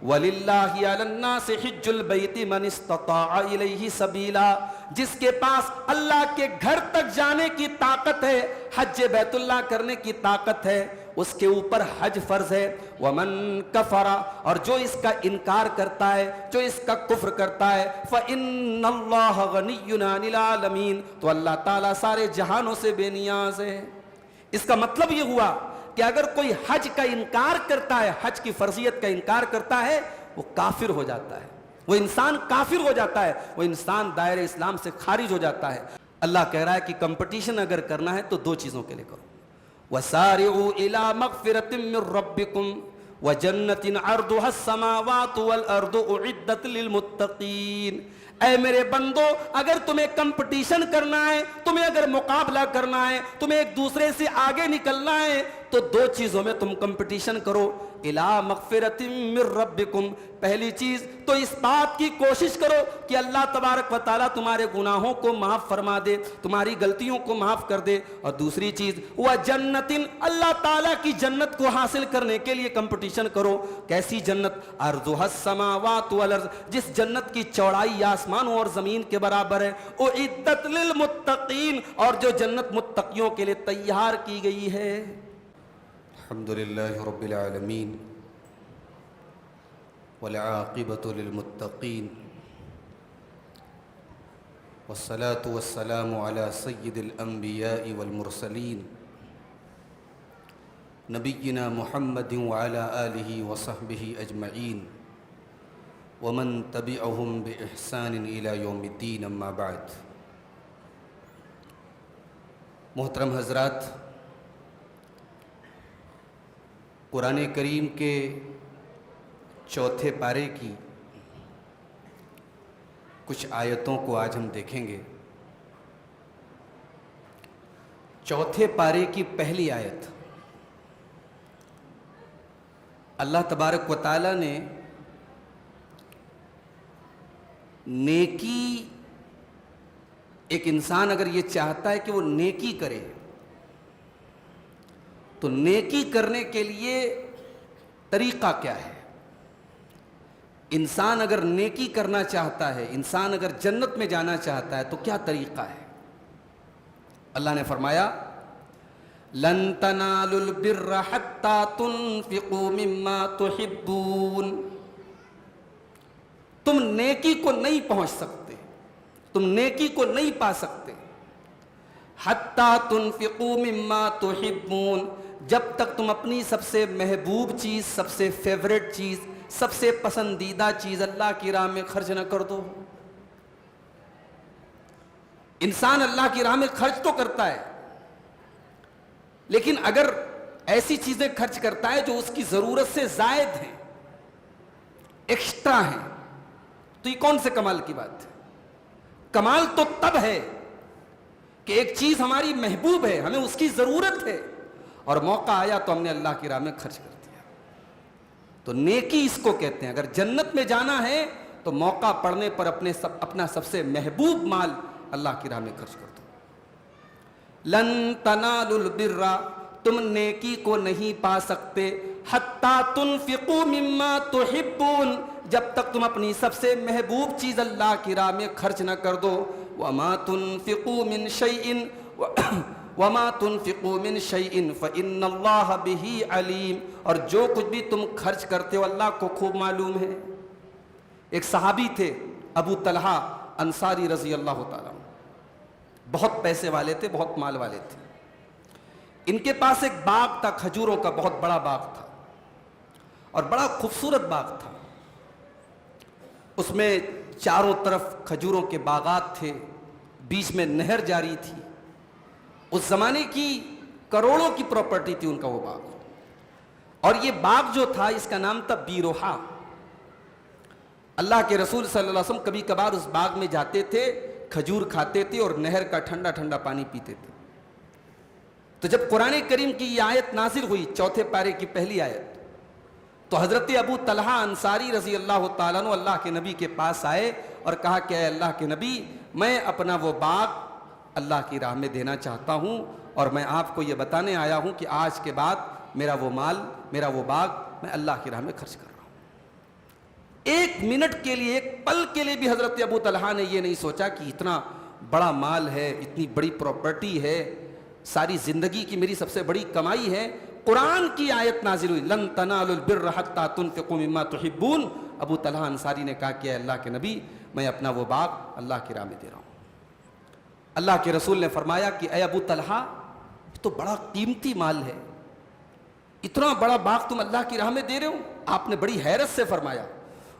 وَلِلَّهِ عَلَى النَّاسِ حِجُّ الْبَيْتِ مَنِ اسْتَطَاعَ إِلَيْهِ سَبِيلًا، جس کے پاس اللہ کے گھر تک جانے کی طاقت ہے، حج بیت اللہ کرنے کی طاقت ہے، اس کے اوپر حج فرض ہے۔ وَمَن كَفَرَ، اور جو اس کا انکار کرتا ہے، جو اس کا کفر کرتا ہے، فَإِنَّ اللَّهَ غَنِيٌّ عَنِ الْعَالَمِينَ، تو اللہ تعالیٰ سارے جہانوں سے بے نیاز ہے۔ اس کا مطلب یہ ہوا کہ اگر کوئی حج کا انکار کرتا ہے، حج کی فرضیت کا انکار کرتا ہے، وہ کافر ہو جاتا ہے، وہ انسان کافر ہو جاتا ہے، وہ انسان دائرہ اسلام سے خارج ہو جاتا ہے۔ اللہ کہہ رہا ہے کہ کمپٹیشن اگر کرنا ہے تو دو چیزوں کے لیے کرو، وَسَارِعُوا إِلَىٰ مَغْفِرَةٍ مِّن رَّبِّكُمْ وَجَنَّةٍ عَرْضُهَا السَّمَاوَاتُ وَالْأَرْضُ أُعِدَّتْ لِلْمُتَّقِينَ۔ اے میرے بندو، اگر تمہیں کمپٹیشن کرنا ہے، تمہیں اگر مقابلہ کرنا ہے، تمہیں ایک دوسرے سے آگے نکلنا ہے، تو دو چیزوں میں تم کمپٹیشن کرو۔ اِلَىٰ مَغْفِرَةٍ مِّن رَّبِّكُمْ، پہلی چیز تو اس بات کی کوشش کرو کہ اللہ تبارک و تعالیٰ تمہارے گناہوں کو معاف فرما دے، تمہاری غلطیوں کو معاف کر دے، اور دوسری چیز وَجَنَّةٍ، اللہ تعالیٰ کی جنت کو حاصل کرنے کے لیے کمپٹیشن کرو۔ کیسی جنت؟ عَرْضُهَا السَّمَاوَاتُ وَالْأَرْضُ، جس جنت کی چوڑائی آسمانوں اور زمین کے برابر ہے، اُعِدَّتْ لِلْمُتَّقِينَ، اور جو جنت متقیوں کے لیے تیار کی گئی ہے۔ الحمدللہ رب العالمین والعاقبۃ للمتقین والصلاة والسلام علی سید الانبیاء والمرسلین نبینا محمد وعلی آلہ وصحبہ اجمعین ومن تبعہم بإحسان الی یوم الدین، اما بعد۔ محترم حضرات، قرآن کریم کے چوتھے پارے کی کچھ آیتوں کو آج ہم دیکھیں گے۔ چوتھے پارے کی پہلی آیت، اللہ تبارک و تعالیٰ نے نیکی، ایک انسان اگر یہ چاہتا ہے کہ وہ نیکی کرے تو نیکی کرنے کے لیے طریقہ کیا ہے؟ انسان اگر نیکی کرنا چاہتا ہے، انسان اگر جنت میں جانا چاہتا ہے تو کیا طریقہ ہے؟ اللہ نے فرمایا لَن تَنَالُوا الْبِرَّ حَتَّى تُنْفِقُوا مِمَّا تُحِبُّونَ، تم نیکی کو نہیں پہنچ سکتے، تم نیکی کو نہیں پا سکتے، حَتَّى تُنْفِقُوا مِمَّا تُحِبُّونَ، جب تک تم اپنی سب سے محبوب چیز، سب سے فیوریٹ چیز، سب سے پسندیدہ چیز اللہ کی راہ میں خرچ نہ کر دو۔ انسان اللہ کی راہ میں خرچ تو کرتا ہے، لیکن اگر ایسی چیزیں خرچ کرتا ہے جو اس کی ضرورت سے زائد ہیں، ایکسٹرا ہیں، تو یہ کون سے کمال کی بات ہے؟ کمال تو تب ہے کہ ایک چیز ہماری محبوب ہے، ہمیں اس کی ضرورت ہے، اور موقع آیا تو ہم نے اللہ کی راہ میں خرچ کر دیا۔ تو نیکی اس کو کہتے ہیں۔ اگر جنت میں جانا ہے تو موقع پڑنے پر اپنا سب سے محبوب مال اللہ کی راہ میں خرچ کر دو۔ لن تنالوا البر، تم نیکی کو نہیں پا سکتے، حتی تنفقوا مما تحبون، جب تک تم اپنی سب سے محبوب چیز اللہ کی راہ میں خرچ نہ کر دو۔ وما تنفقوا من شیء وما تنفقوا من شیء فإن اللہ بہ علیم، اور جو کچھ بھی تم خرچ کرتے ہو اللہ کو خوب معلوم ہے۔ ایک صحابی تھے ابو طلحہ انصاری رضی اللہ تعالیٰ، بہت پیسے والے تھے، بہت مال والے تھے۔ ان کے پاس ایک باغ تھا، کھجوروں کا بہت بڑا باغ تھا، اور بڑا خوبصورت باغ تھا۔ اس میں چاروں طرف کھجوروں کے باغات تھے، بیچ میں نہر جاری تھی۔ اس زمانے کی کروڑوں کی پراپرٹی تھی ان کا وہ باغ، اور یہ باغ جو تھا اس کا نام تھا بیروحا۔ اللہ کے رسول صلی اللہ علیہ وسلم کبھی کبھار اس باغ میں جاتے تھے، کھجور کھاتے تھے اور نہر کا ٹھنڈا ٹھنڈا پانی پیتے تھے۔ تو جب قرآن کریم کی یہ آیت نازل ہوئی، چوتھے پارے کی پہلی آیت، تو حضرت ابو طلحہ انصاری رضی اللہ تعالیٰ عنہ اللہ کے نبی کے پاس آئے اور کہا کہ اے اللہ کے نبی، میں اپنا وہ باغ اللہ کی راہ میں دینا چاہتا ہوں، اور میں آپ کو یہ بتانے آیا ہوں کہ آج کے بعد میرا وہ مال، میرا وہ باغ میں اللہ کی راہ میں خرچ کر رہا ہوں۔ ایک منٹ کے لیے, ایک پل کے لیے بھی حضرت ابو طلحہ نے یہ نہیں سوچا کہ اتنا بڑا مال ہے, اتنی بڑی پراپرٹی ہے, ساری زندگی کی میری سب سے بڑی کمائی ہے. قرآن کی آیت نازل ہوئی, لن تنالوا البر حتى تنفقوا مما تحبون. ابو طلحہ انصاری نے کہا کہ اے اللہ کے نبی, میں اپنا وہ باغ اللہ کی راہ میں دے رہا ہوں. اللہ کے رسول نے فرمایا کہ اے ابو طلحہ, یہ تو بڑا قیمتی مال ہے, اتنا بڑا باغ تم اللہ کی راہ میں دے رہے ہو؟ آپ نے بڑی حیرت سے فرمایا.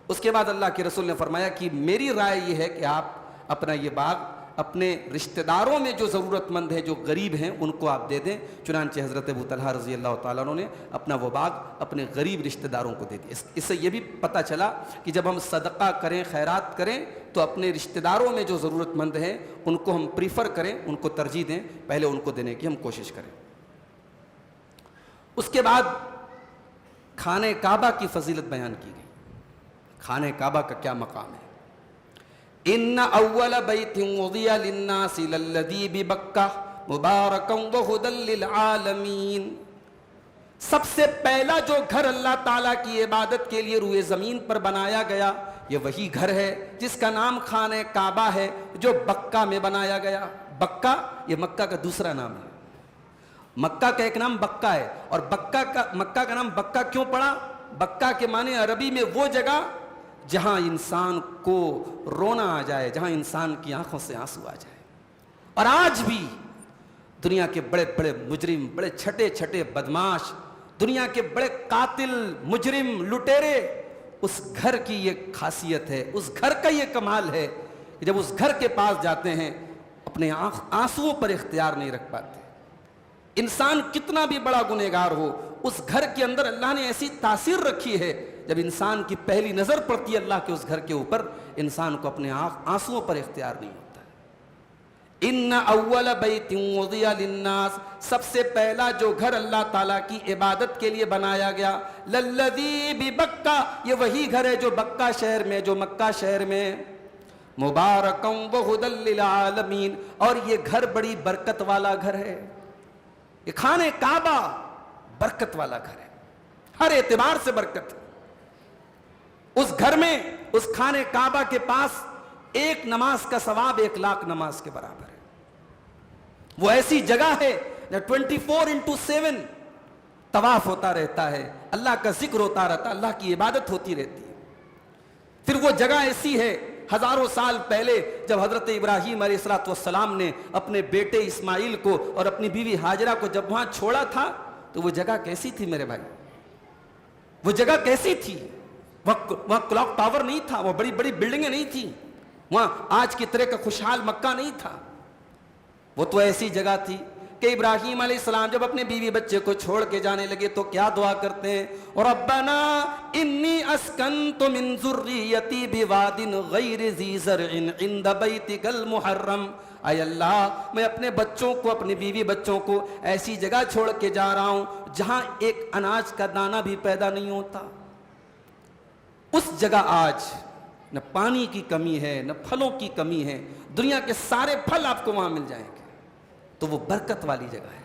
اس کے بعد اللہ کے رسول نے فرمایا کہ میری رائے یہ ہے کہ آپ اپنا یہ باغ اپنے رشتہ داروں میں جو ضرورت مند ہے, جو غریب ہیں, ان کو آپ دے دیں. چنانچہ حضرت ابو طلحہ رضی اللہ تعالیٰ عنہ نے اپنا وہ باغ اپنے غریب رشتہ داروں کو دے دیا. اس سے یہ بھی پتہ چلا کہ جب ہم صدقہ کریں, خیرات کریں, تو اپنے رشتہ داروں میں جو ضرورت مند ہیں ان کو ہم پریفر کریں, ان کو ترجیح دیں, پہلے ان کو دینے کی ہم کوشش کریں. اس کے بعد خانہ کعبہ کی فضیلت بیان کی گئی. خانہ کعبہ کا کیا مقام ہے؟ ان اول بیت وضع للناس للذی ببکہ مبارکا وہدی للعالمین. سب سے پہلا جو گھر اللہ تعالیٰ کی عبادت کے لیے روئے زمین پر بنایا گیا, یہ وہی گھر ہے جس کا نام خانہ کعبہ ہے, جو بکہ میں بنایا گیا. بکہ یہ مکہ کا دوسرا نام ہے. مکہ کا ایک نام بکہ ہے, اور مکہ کا نام بکہ کیوں پڑا؟ بکہ کے معنی عربی میں وہ جگہ جہاں انسان کو رونا آ جائے, جہاں انسان کی آنکھوں سے آنسو آ جائے. اور آج بھی دنیا کے بڑے بڑے مجرم, بڑے چھٹے چھٹے بدماش, دنیا کے بڑے قاتل, مجرم, لٹیرے, اس گھر کی یہ خاصیت ہے, اس گھر کا یہ کمال ہے کہ جب اس گھر کے پاس جاتے ہیں اپنے آنسوؤں پر اختیار نہیں رکھ پاتے. انسان کتنا بھی بڑا گنہگار ہو, اس گھر کے اندر اللہ نے ایسی تاثیر رکھی ہے, جب انسان کی پہلی نظر پڑتی ہے اللہ کے اس گھر کے اوپر, انسان کو اپنے آنسوؤں پر اختیار نہیں ہوتا ہے. ان اول بیت وضع للناس, سب سے پہلا جو گھر اللہ تعالیٰ کی عبادت کے لیے بنایا گیا, للذی ببکہ, یہ وہی گھر ہے جو بکہ شہر میں, جو مکہ شہر میں, مبارکا وہدی للعالمین, اور یہ گھر بڑی برکت والا گھر ہے. یہ خانہ کعبہ برکت والا گھر ہے, ہر اعتبار سے برکت. اس گھر میں, اس خانہ کعبہ کے پاس ایک نماز کا ثواب 1,00,000 نماز کے برابر ہے. وہ ایسی جگہ ہے 24/7 طواف ہوتا رہتا ہے, اللہ کا ذکر ہوتا رہتا ہے, اللہ کی عبادت ہوتی رہتی ہے. پھر وہ جگہ ایسی ہے, ہزاروں سال پہلے جب حضرت ابراہیم علیہ السلام نے اپنے بیٹے اسماعیل کو اور اپنی بیوی ہاجرہ کو جب وہاں چھوڑا تھا, تو وہ جگہ کیسی تھی میرے بھائی؟ وہ جگہ کیسی تھی؟ وہاں کلاک ٹاور نہیں تھا, وہ بڑی بڑی بلڈنگیں نہیں تھیں, وہاں آج کی طرح کا خوشحال مکہ نہیں تھا. وہ تو ایسی جگہ تھی کہ ابراہیم علیہ السلام جب اپنے بیوی بچے کو چھوڑ کے جانے لگے تو کیا دعا کرتے ہیں؟ ربنا انی اسکنت من ذریتی بواد غیر ذی زرع عند بیتک المحرم. اے اللہ, میں اپنے بچوں کو, اپنی بیوی بچوں کو ایسی جگہ چھوڑ کے جا رہا ہوں جہاں ایک اناج کا دانہ بھی پیدا نہیں ہوتا. اس جگہ آج نہ پانی کی کمی ہے, نہ پھلوں کی کمی ہے, دنیا کے سارے پھل آپ کو وہاں مل جائیں گے. تو وہ برکت والی جگہ ہے,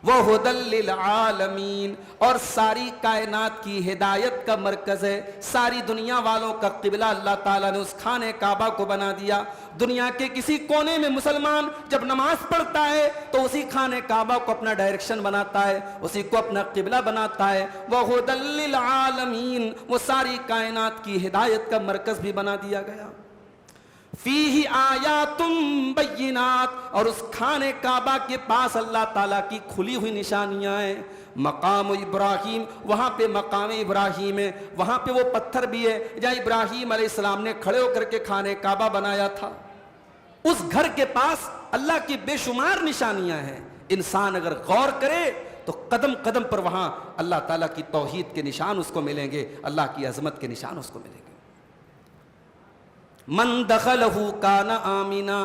وہ ہدی للعالمین, اور ساری کائنات کی ہدایت کا مرکز ہے. ساری دنیا والوں کا قبلہ اللہ تعالیٰ نے اس خانہ کعبہ کو بنا دیا. دنیا کے کسی کونے میں مسلمان جب نماز پڑھتا ہے تو اسی خانہ کعبہ کو اپنا ڈائریکشن بناتا ہے, اسی کو اپنا قبلہ بناتا ہے. وہ ہدی للعالمین, وہ ساری کائنات کی ہدایت کا مرکز بھی بنا دیا گیا. فیہ آیات بینات, اور اس خانہ کعبہ کے پاس اللہ تعالیٰ کی کھلی ہوئی نشانیاں ہیں. مقام ابراہیم, وہاں پہ مقام ابراہیم ہے, وہاں پہ وہ پتھر بھی ہے جہاں ابراہیم علیہ السلام نے کھڑے ہو کر کے خانہ کعبہ بنایا تھا. اس گھر کے پاس اللہ کی بے شمار نشانیاں ہیں. انسان اگر غور کرے تو قدم قدم پر وہاں اللہ تعالیٰ کی توحید کے نشان اس کو ملیں گے, اللہ کی عظمت کے نشان اس کو ملیں گے. من دخلہ کان آمنا,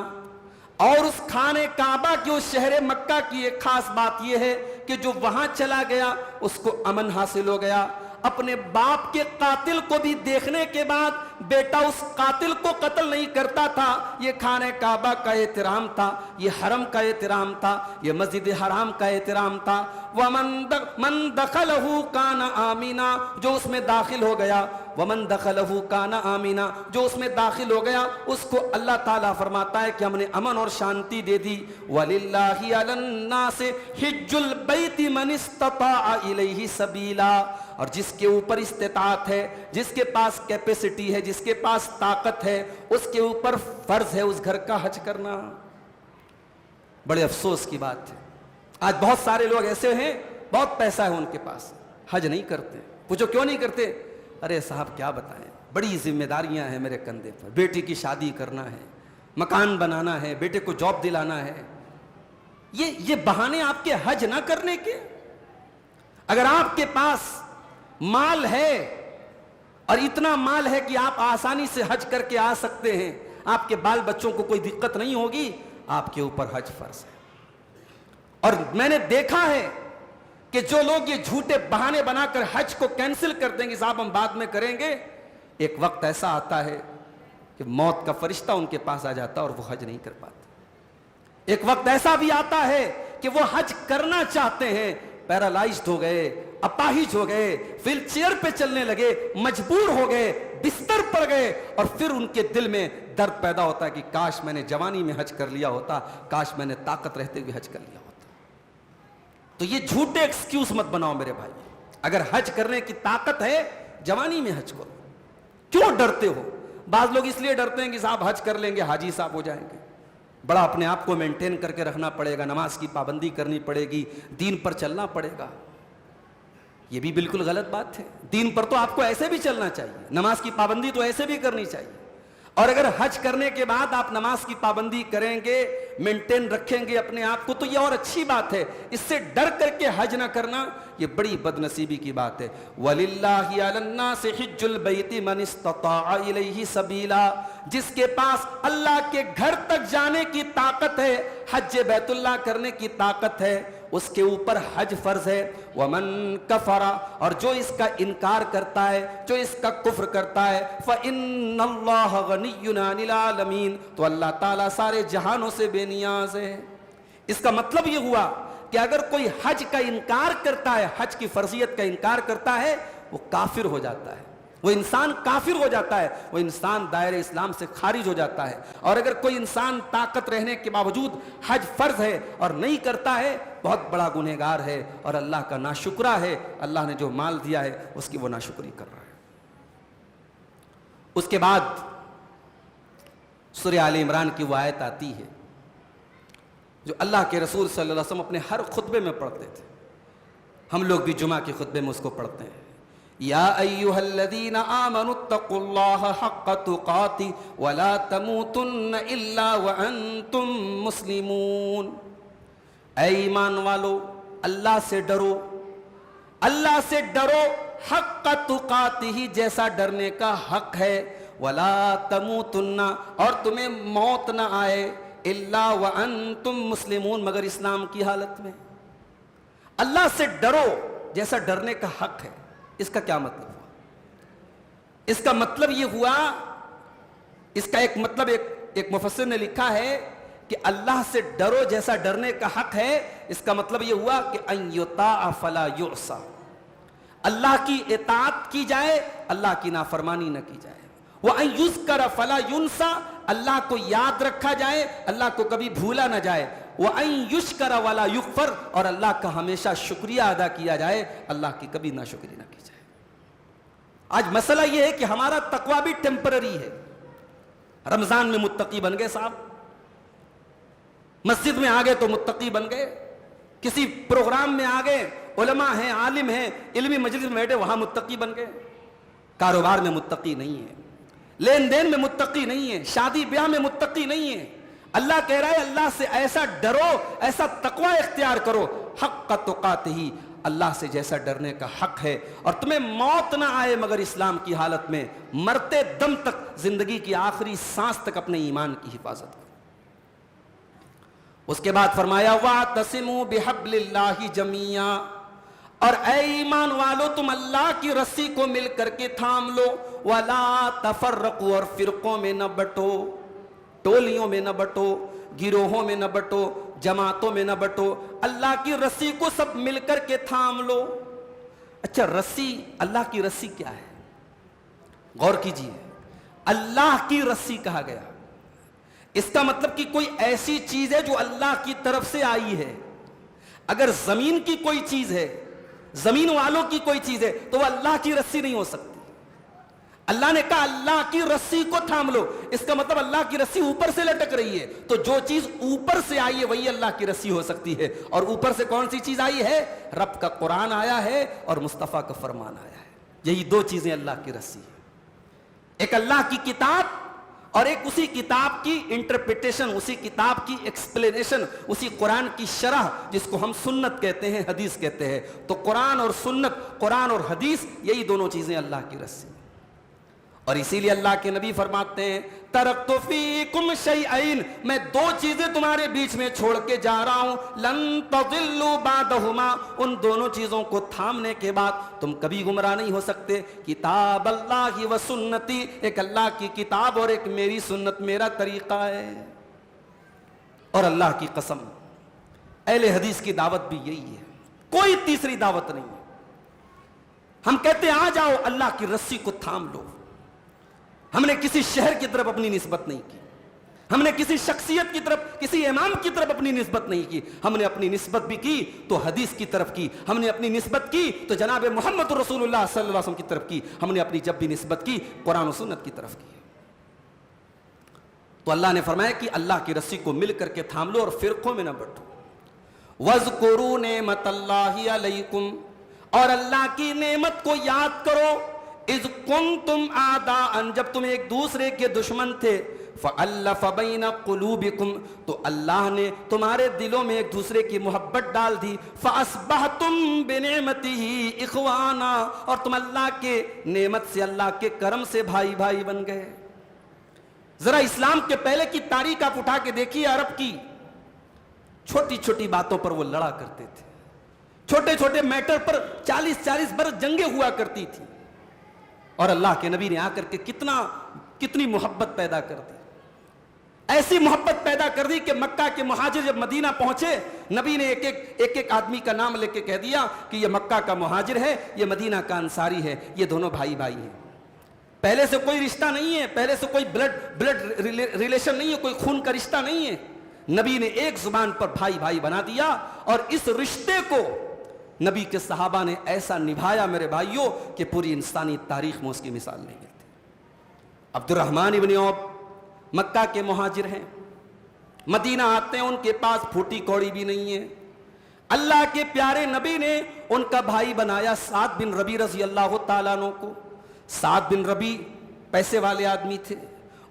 اور اس خانہ کعبہ کی, اس شہر مکہ کی ایک خاص بات یہ ہے کہ جو وہاں چلا گیا اس کو امن حاصل ہو گیا. اپنے باپ کے قاتل کو بھی دیکھنے کے بعد بیٹا اس قاتل کو قتل نہیں کرتا تھا. یہ خانہ کعبہ کا احترام تھا, یہ حرم کا احترام تھا, یہ مسجد حرام کا احترام تھا. وَمَن دَخَلَهُ كَانَ آمِنًا, جو اس میں داخل ہو گیا ومن دخلہ کان آمنا، جو اس میں داخل ہو گیا اس کو اللہ تعالیٰ فرماتا ہے کہ ہم نے امن اور شانتی دے دی۔ وَلِلَّهِ عَلَى النَّاسِ حِجُّ الْبَيْتِ مَنِ اسْتَطَاعَ إِلَيْهِ سَبِيلًا، اور جس کے اوپر استطاعت ہے، جس کے پاس کیپیسٹی ہے، جس کے پاس طاقت ہے، اس کے اوپر فرض ہے اس گھر کا حج کرنا۔ بڑے افسوس کی بات ہے، آج بہت سارے لوگ ایسے ہیں، بہت پیسہ ہے ان کے پاس، حج نہیں کرتے۔ پوچھو کیوں نہیں کرتے؟ ارے صاحب کیا بتائیں، بڑی ذمہ داریاں ہیں میرے کندھے پر، بیٹی کی شادی کرنا ہے، مکان بنانا ہے، بیٹے کو جاب دلانا ہے۔ یہ بہانے آپ کے حج نہ کرنے کے۔ اگر آپ کے پاس مال ہے اور اتنا مال ہے کہ آپ آسانی سے حج کر کے آ سکتے ہیں، آپ کے بال بچوں کو کوئی دقت نہیں ہوگی، آپ کے اوپر حج فرض ہے۔ اور میں نے دیکھا ہے کہ جو لوگ یہ جھوٹے بہانے بنا کر حج کو کینسل کر دیں گے، صاحب ہم بعد میں کریں گے، ایک وقت ایسا آتا ہے کہ موت کا فرشتہ ان کے پاس آ جاتا اور وہ حج نہیں کر پاتے۔ ایک وقت ایسا بھی آتا ہے کہ وہ حج کرنا چاہتے ہیں، پیرالائزڈ ہو گئے، اپاہج ہو گئے، ویل چیئر پہ چلنے لگے، مجبور ہو گئے، بستر پر گئے، اور پھر ان کے دل میں درد پیدا ہوتا ہے کہ کاش میں نے جوانی میں حج کر لیا ہوتا، کاش میں نے طاقت رہتے ہوئے حج کر لیا ہوتا۔ تو یہ جھوٹے ایکسکیوز مت بناؤ میرے بھائی، اگر حج کرنے کی طاقت ہے جوانی میں حج کرو۔ کیوں ڈرتے ہو؟ بعض لوگ اس لیے ڈرتے ہیں کہ صاحب حج کر لیں گے حاجی صاحب ہو جائیں گے، بڑا اپنے آپ کو مینٹین کر کے رکھنا پڑے گا، نماز کی پابندی کرنی پڑے گی، دین پر چلنا پڑے گا۔ یہ بھی بالکل غلط بات ہے، دین پر تو آپ کو ایسے بھی چلنا چاہیے، نماز کی پابندی تو ایسے بھی کرنی چاہیے۔ اور اگر حج کرنے کے بعد آپ نماز کی پابندی کریں گے، مینٹین رکھیں گے اپنے آپ کو، تو یہ اور اچھی بات ہے۔ اس سے ڈر کر کے حج نہ کرنا یہ بڑی بد نصیبی کی بات ہے۔ وَلِلَّهِ عَلَى النَّاسِ حِجُّ الْبَيْتِ مَنِ اسْتَطَاعَ إِلَيْهِ سَبِيلًا، جس کے پاس اللہ کے گھر تک جانے کی طاقت ہے، حج بیت اللہ کرنے کی طاقت ہے، اس کے اوپر حج فرض ہے۔ وَمَن كَفَرَ، اور جو اس کا انکار کرتا ہے، جو اس کا کفر کرتا ہے، فَإِنَّ اللَّهَ غَنِيٌّ عَنِ الْعَالَمِينَ، تو اللہ تعالیٰ سارے جہانوں سے بے نیاز ہے۔ اس کا مطلب یہ ہوا کہ اگر کوئی حج کا انکار کرتا ہے، حج کی فرضیت کا انکار کرتا ہے، وہ کافر ہو جاتا ہے، وہ انسان کافر ہو جاتا ہے، وہ انسان دائرہ اسلام سے خارج ہو جاتا ہے۔ اور اگر کوئی انسان طاقت رہنے کے باوجود حج فرض ہے اور نہیں کرتا ہے، بہت بڑا گنہگار ہے اور اللہ کا ناشکرا ہے، اللہ نے جو مال دیا ہے اس کی وہ ناشکری کر رہا ہے۔ اس کے بعد سورہ آل عمران کی وہ آیت آتی ہے جو اللہ کے رسول صلی اللہ علیہ وسلم اپنے ہر خطبے میں پڑھتے تھے، ہم لوگ بھی جمعہ کے خطبے میں اس کو پڑھتے ہیں۔ یا ایھا الذین آمنوا اتقوا اللہ حق تقاتہ ولا تموتن الا وانتم مسلمون، اے ایمان والو اللہ سے ڈرو، اللہ سے ڈرو حق تقاتہ، جیسا ڈرنے کا حق ہے، ولا تموتن، اور تمہیں موت نہ آئے، الا وانتم مسلمون، مگر اسلام کی حالت میں۔ اللہ سے ڈرو جیسا ڈرنے کا حق ہے، اس کا کیا مطلب ہوا؟ اس کا مطلب یہ ہوا، اس کا ایک مطلب ایک مفسر نے لکھا ہے کہ اللہ سے ڈرو جیسا ڈرنے کا حق ہے، اس کا مطلب یہ ہوا کہ ان یطاع فلا یعصى، اللہ کی اطاعت کی جائے، اللہ کی نافرمانی نہ کی جائے۔ وَأَن يُذْكَرَ فَلَا يُنْسَى، اللہ کو یاد رکھا جائے، اللہ کو کبھی بھولا نہ جائے۔ وَأَن يُشْكَرَ وَلَا يُكْفَرْ، اور اللہ کا ہمیشہ شکریہ ادا کیا جائے، اللہ کی کبھی ناشکری نہ کی جائے۔ آج مسئلہ یہ ہے کہ ہمارا تقویٰ بھی ٹیمپرری ہے۔ رمضان میں متقی بن گئے صاحب، مسجد میں آگے تو متقی بن گئے، کسی پروگرام میں آگے، علماء ہیں، عالم ہیں، علمی مجلس میں بیٹھے وہاں متقی بن گئے، کاروبار میں متقی نہیں ہے، لین دین میں متقی نہیں ہے، شادی بیاہ میں متقی نہیں ہے۔ اللہ کہہ رہا ہے اللہ سے ایسا ڈرو، ایسا تقوی اختیار کرو، حق تقاتہ، اللہ سے جیسا ڈرنے کا حق ہے، اور تمہیں موت نہ آئے مگر اسلام کی حالت میں، مرتے دم تک، زندگی کی آخری سانس تک اپنے ایمان کی حفاظت کرو۔ اس کے بعد فرمایا وَاعْتَصِمُوا بِحَبْلِ اللَّهِ جَمِيعًا، اور اے ایمان والو تم اللہ کی رسی کو مل کر کے تھام لو، وَلَا تَفَرَّقُوا، اور فرقوں میں نہ بٹو، ٹولیوں میں نہ بٹو، گروہوں میں نہ بٹو، جماعتوں میں نہ بٹو، اللہ کی رسی کو سب مل کر کے تھام لو۔ اچھا رسی، اللہ کی رسی کیا ہے؟ غور کیجیے، اللہ کی رسی کہا گیا، اس کا مطلب کہ کوئی ایسی چیز ہے جو اللہ کی طرف سے آئی ہے۔ اگر زمین کی کوئی چیز ہے، زمین والوں کی کوئی چیز ہے، تو وہ اللہ کی رسی نہیں ہو سکتی۔ اللہ نے کہا اللہ کی رسی کو تھام لو، اس کا مطلب اللہ کی رسی اوپر سے لٹک رہی ہے، تو جو چیز اوپر سے آئی ہے وہی اللہ کی رسی ہو سکتی ہے۔ اور اوپر سے کون سی چیز آئی ہے؟ رب کا قرآن آیا ہے اور مصطفیٰ کا فرمان آیا ہے، یہی دو چیزیں اللہ کی رسی ہے، ایک اللہ کی کتاب اور ایک اسی کتاب کی انٹرپریٹیشن، اسی کتاب کی ایکسپلینیشن، اسی قرآن کی شرح جس کو ہم سنت کہتے ہیں، حدیث کہتے ہیں۔ تو قرآن اور سنت، قرآن اور حدیث، یہی دونوں چیزیں اللہ کی رسی۔ اور اسی لیے اللہ کے نبی فرماتے ہیں ترکت فیکم شیئین، میں دو چیزیں تمہارے بیچ میں چھوڑ کے جا رہا ہوں، لن تضلوا بعدہما، ان دونوں چیزوں کو تھامنے کے بعد تم کبھی گمراہ نہیں ہو سکتے، کتاب اللہ و سنتی، ایک اللہ کی کتاب اور ایک میری سنت، میرا طریقہ ہے۔ اور اللہ کی قسم اہل حدیث کی دعوت بھی یہی ہے، کوئی تیسری دعوت نہیں ہے۔ ہم کہتے ہیں آ جاؤ اللہ کی رسی کو تھام لو۔ ہم نے کسی شہر کی طرف اپنی نسبت نہیں کی، ہم نے کسی شخصیت کی طرف، کسی امام کی طرف اپنی نسبت نہیں کی، ہم نے اپنی نسبت بھی کی تو حدیث کی طرف کی، ہم نے اپنی نسبت کی تو جناب محمد رسول اللہ صلی اللہ علیہ وسلم کی طرف کی، ہم نے اپنی جب بھی نسبت کی قرآن و سنت کی طرف کی۔ تو اللہ نے فرمایا کہ اللہ کی رسی کو مل کر کے تھام لو اور فرقوں میں نہ بٹو۔ وَاذْكُرُوا نِعْمَتَ اللَّهِ عَلَيْكُمْ، اور اللہ کی نعمت کو یاد کرو، اذ کنتم اعداء، جب تم ایک دوسرے کے دشمن تھے، فالف بین قلوبکم، تو اللہ نے تمہارے دلوں میں ایک دوسرے کی محبت ڈال دی، فاصبحتم بنعمتہ اخوانا، اور تم اللہ کے نعمت سے، اللہ کے کرم سے بھائی بھائی بن گئے۔ ذرا اسلام کے پہلے کی تاریخ آپ اٹھا کے دیکھیے، عرب کی چھوٹی چھوٹی باتوں پر وہ لڑا کرتے تھے، چھوٹے چھوٹے میٹر پر 40 برس جنگیں ہوا کرتی تھی، اور اللہ کے نبی نے آ کر کے کتنی محبت پیدا کر دی، ایسی محبت پیدا کر دی کہ مکہ کے مہاجر جب مدینہ پہنچے، نبی نے ایک آدمی کا نام لے کے کہہ دیا کہ یہ مکہ کا مہاجر ہے، یہ مدینہ کا انصاری ہے، یہ دونوں بھائی بھائی ہیں، پہلے سے کوئی رشتہ نہیں ہے، پہلے سے کوئی بلڈ ریلیشن نہیں ہے، کوئی خون کا رشتہ نہیں ہے، نبی نے ایک زبان پر بھائی بھائی بنا دیا، اور اس رشتے کو نبی کے صحابہ نے ایسا نبھایا میرے بھائیوں کہ پوری انسانی تاریخ میں اس کی مثال نہیں ملتی۔ عبد الرحمن ابن عوف مکہ کے مہاجر ہیں، مدینہ آتے ہیں، ان کے پاس پھوٹی کوڑی بھی نہیں ہے، اللہ کے پیارے نبی نے ان کا بھائی بنایا سعد بن ربی رضی اللہ تعالیٰ عنہ کو۔ سعد بن ربی پیسے والے آدمی تھے،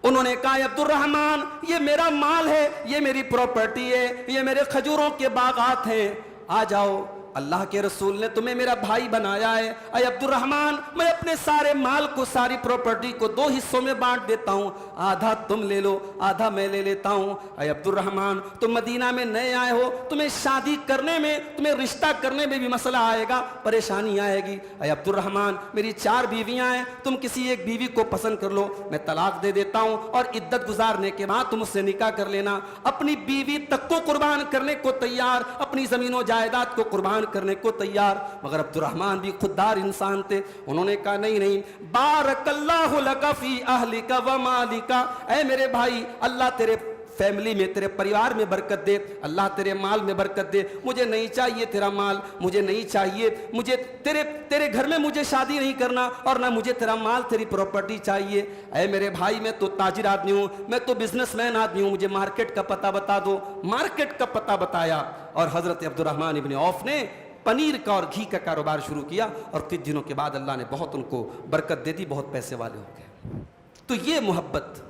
انہوں نے کہا عبد الرحمن یہ میرا مال ہے، یہ میری پراپرٹی ہے، یہ میرے کھجوروں کے باغات ہیں، آ جاؤ، اللہ کے رسول نے تمہیں میرا بھائی بنایا ہے، اے عبد الرحمن میں اپنے سارے مال کو، ساری پراپرٹی کو 2 حصوں میں بانٹ دیتا ہوں، آدھا تم لے لو، آدھا میں لے لیتا ہوں۔ اے عبد الرحمن تم مدینہ میں نئے آئے ہو، تمہیں شادی کرنے میں، تمہیں رشتہ کرنے میں بھی مسئلہ آئے گا، پریشانی آئے گی۔ اے عبد الرحمن میری 4 بیویاں ہیں، تم کسی ایک بیوی کو پسند کر لو، میں طلاق دے دیتا ہوں، اور عدت گزارنے کے بعد تم اس سے نکاح کر لینا۔ اپنی بیوی تک کو قربان کرنے کو تیار، اپنی زمین و جائیداد کو قربان کرنے کو تیار، مگر عبد الرحمن بھی خوددار انسان تھے، انہوں نے کہا نہیں، بارک اللہ لک فی اہلک و مالک، اے میرے بھائی اللہ تیرے فیملی میں، تیرے پریوار میں برکت دے، اللہ تیرے مال میں برکت دے، مجھے نہیں چاہیے تیرا مال، مجھے نہیں چاہیے، مجھے تیرے گھر میں مجھے شادی نہیں کرنا، اور نہ مجھے تیرا مال، تیری پراپرٹی چاہیے۔ اے میرے بھائی میں تو تاجر آدمی ہوں، میں تو بزنس مین آدمی ہوں، مجھے مارکیٹ کا پتہ بتا دو۔ مارکیٹ کا پتہ بتایا، اور حضرت عبد الرحمن ابن عوف نے پنیر کا اور گھی کا کاروبار شروع کیا، اور کچھ دنوں کے بعد اللہ نے بہت ان کو برکت دے دی، بہت پیسے والے ہو گئے۔ تو یہ محبت،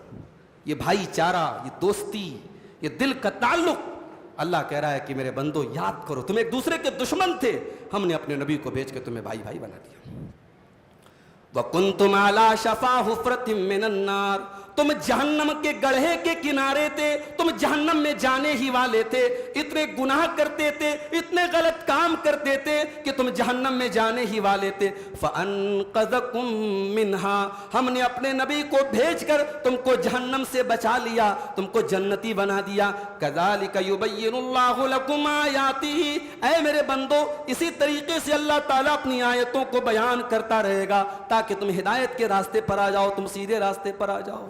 یہ بھائی چارہ، یہ دوستی، یہ دل کا تعلق، اللہ کہہ رہا ہے کہ میرے بندو یاد کرو، تم ایک دوسرے کے دشمن تھے، ہم نے اپنے نبی کو بھیج کے تمہیں بھائی بھائی بنا دیا۔ وَكُنْتُمْ عَلَى شَفَا حُفْرَةٍ مِّنَ النَّارِ، تم جہنم کے گڑھے کے کنارے تھے، تم جہنم میں جانے ہی والے تھے، اتنے گناہ کرتے تھے، اتنے غلط کام کرتے تھے کہ تم جہنم میں جانے ہی والے تھے۔ فَأَنْقَذَكُمْ مِنْهَا، ہم نے اپنے نبی کو بھیج کر تم کو جہنم سے بچا لیا، تم کو جنتی بنا دیا۔ كَذَلِكَ يُبَيِّنُ اللَّهُ لَكُمْ آيَاتِهِ، اے میرے بندو اسی طریقے سے اللہ تعالیٰ اپنی آیتوں کو بیان کرتا رہے گا تاکہ کہ تم ہدایت کے راستے پر آ جاؤ، تم سیدھے راستے پر آ جاؤ۔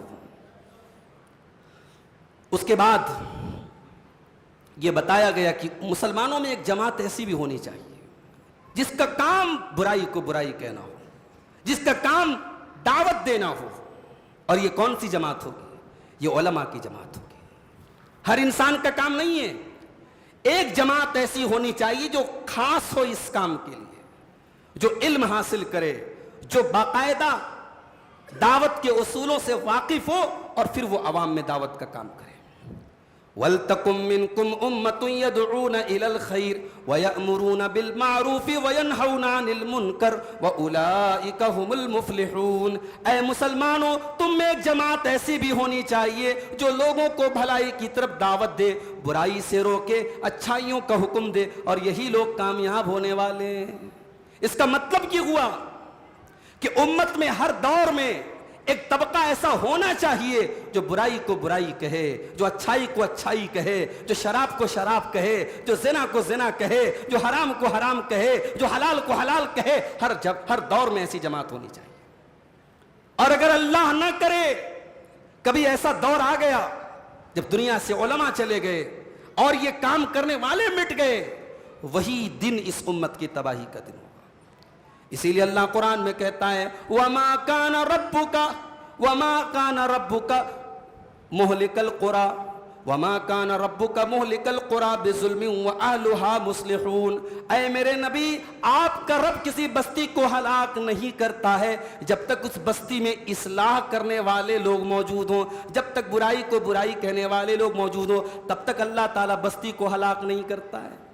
اس کے بعد یہ بتایا گیا کہ مسلمانوں میں ایک جماعت ایسی بھی ہونی چاہیے جس کا کام برائی کو برائی کہنا ہو، جس کا کام دعوت دینا ہو۔ اور یہ کون سی جماعت ہوگی؟ یہ علماء کی جماعت ہوگی۔ ہر انسان کا کام نہیں ہے، ایک جماعت ایسی ہونی چاہیے جو خاص ہو اس کام کے لیے، جو علم حاصل کرے، جو باقاعدہ دعوت کے اصولوں سے واقف ہو اور پھر وہ عوام میں دعوت کا کام کرے۔ وَلْتَكُمْ مِنْكُمْ أُمَّةٌ يَدْعُونَ إِلَى الْخَيْرِ وَيَأْمُرُونَ بِالْمَعْرُوفِ وَيَنْهَوْنَ عَنِ الْمُنْكَرِ وَأُولَئِكَ هُمُ الْمُفْلِحُونَ۔ اے مسلمانوں، تم میں ایک جماعت ایسی بھی ہونی چاہیے جو لوگوں کو بھلائی کی طرف دعوت دے، برائی سے روکے، اچھائیوں کا حکم دے، اور یہی لوگ کامیاب ہونے والے ہیں۔ اس کا مطلب یہ ہوا کہ امت میں ہر دور میں ایک طبقہ ایسا ہونا چاہیے جو برائی کو برائی کہے، جو اچھائی کو اچھائی کہے، جو شراب کو شراب کہے، جو زنا کو زنا کہے، جو حرام کو حرام کہے، جو حلال کو حلال کہے۔ ہر دور میں ایسی جماعت ہونی چاہیے۔ اور اگر اللہ نہ کرے کبھی ایسا دور آ گیا جب دنیا سے علماء چلے گئے اور یہ کام کرنے والے مٹ گئے، وہی دن اس امت کی تباہی کا دن ہوگا۔ اسی لیے اللہ قرآن میں کہتا ہے وَمَا كَانَ رَبُّكَ مُهْلِكَ الْقُرَىٰ وَمَا كَانَ رَبُّكَ مُهْلِكَ الْقُرَىٰ بِظُلْمٍ وَأَهْلُهَا مُصْلِحُونَ۔ اے میرے نبی، آپ کا رب کسی بستی کو ہلاک نہیں کرتا ہے جب تک اس بستی میں اصلاح کرنے والے لوگ موجود ہوں، جب تک برائی کو برائی کہنے والے لوگ موجود ہوں، تب تک اللہ تعالیٰ بستی کو ہلاک نہیں کرتا ہے۔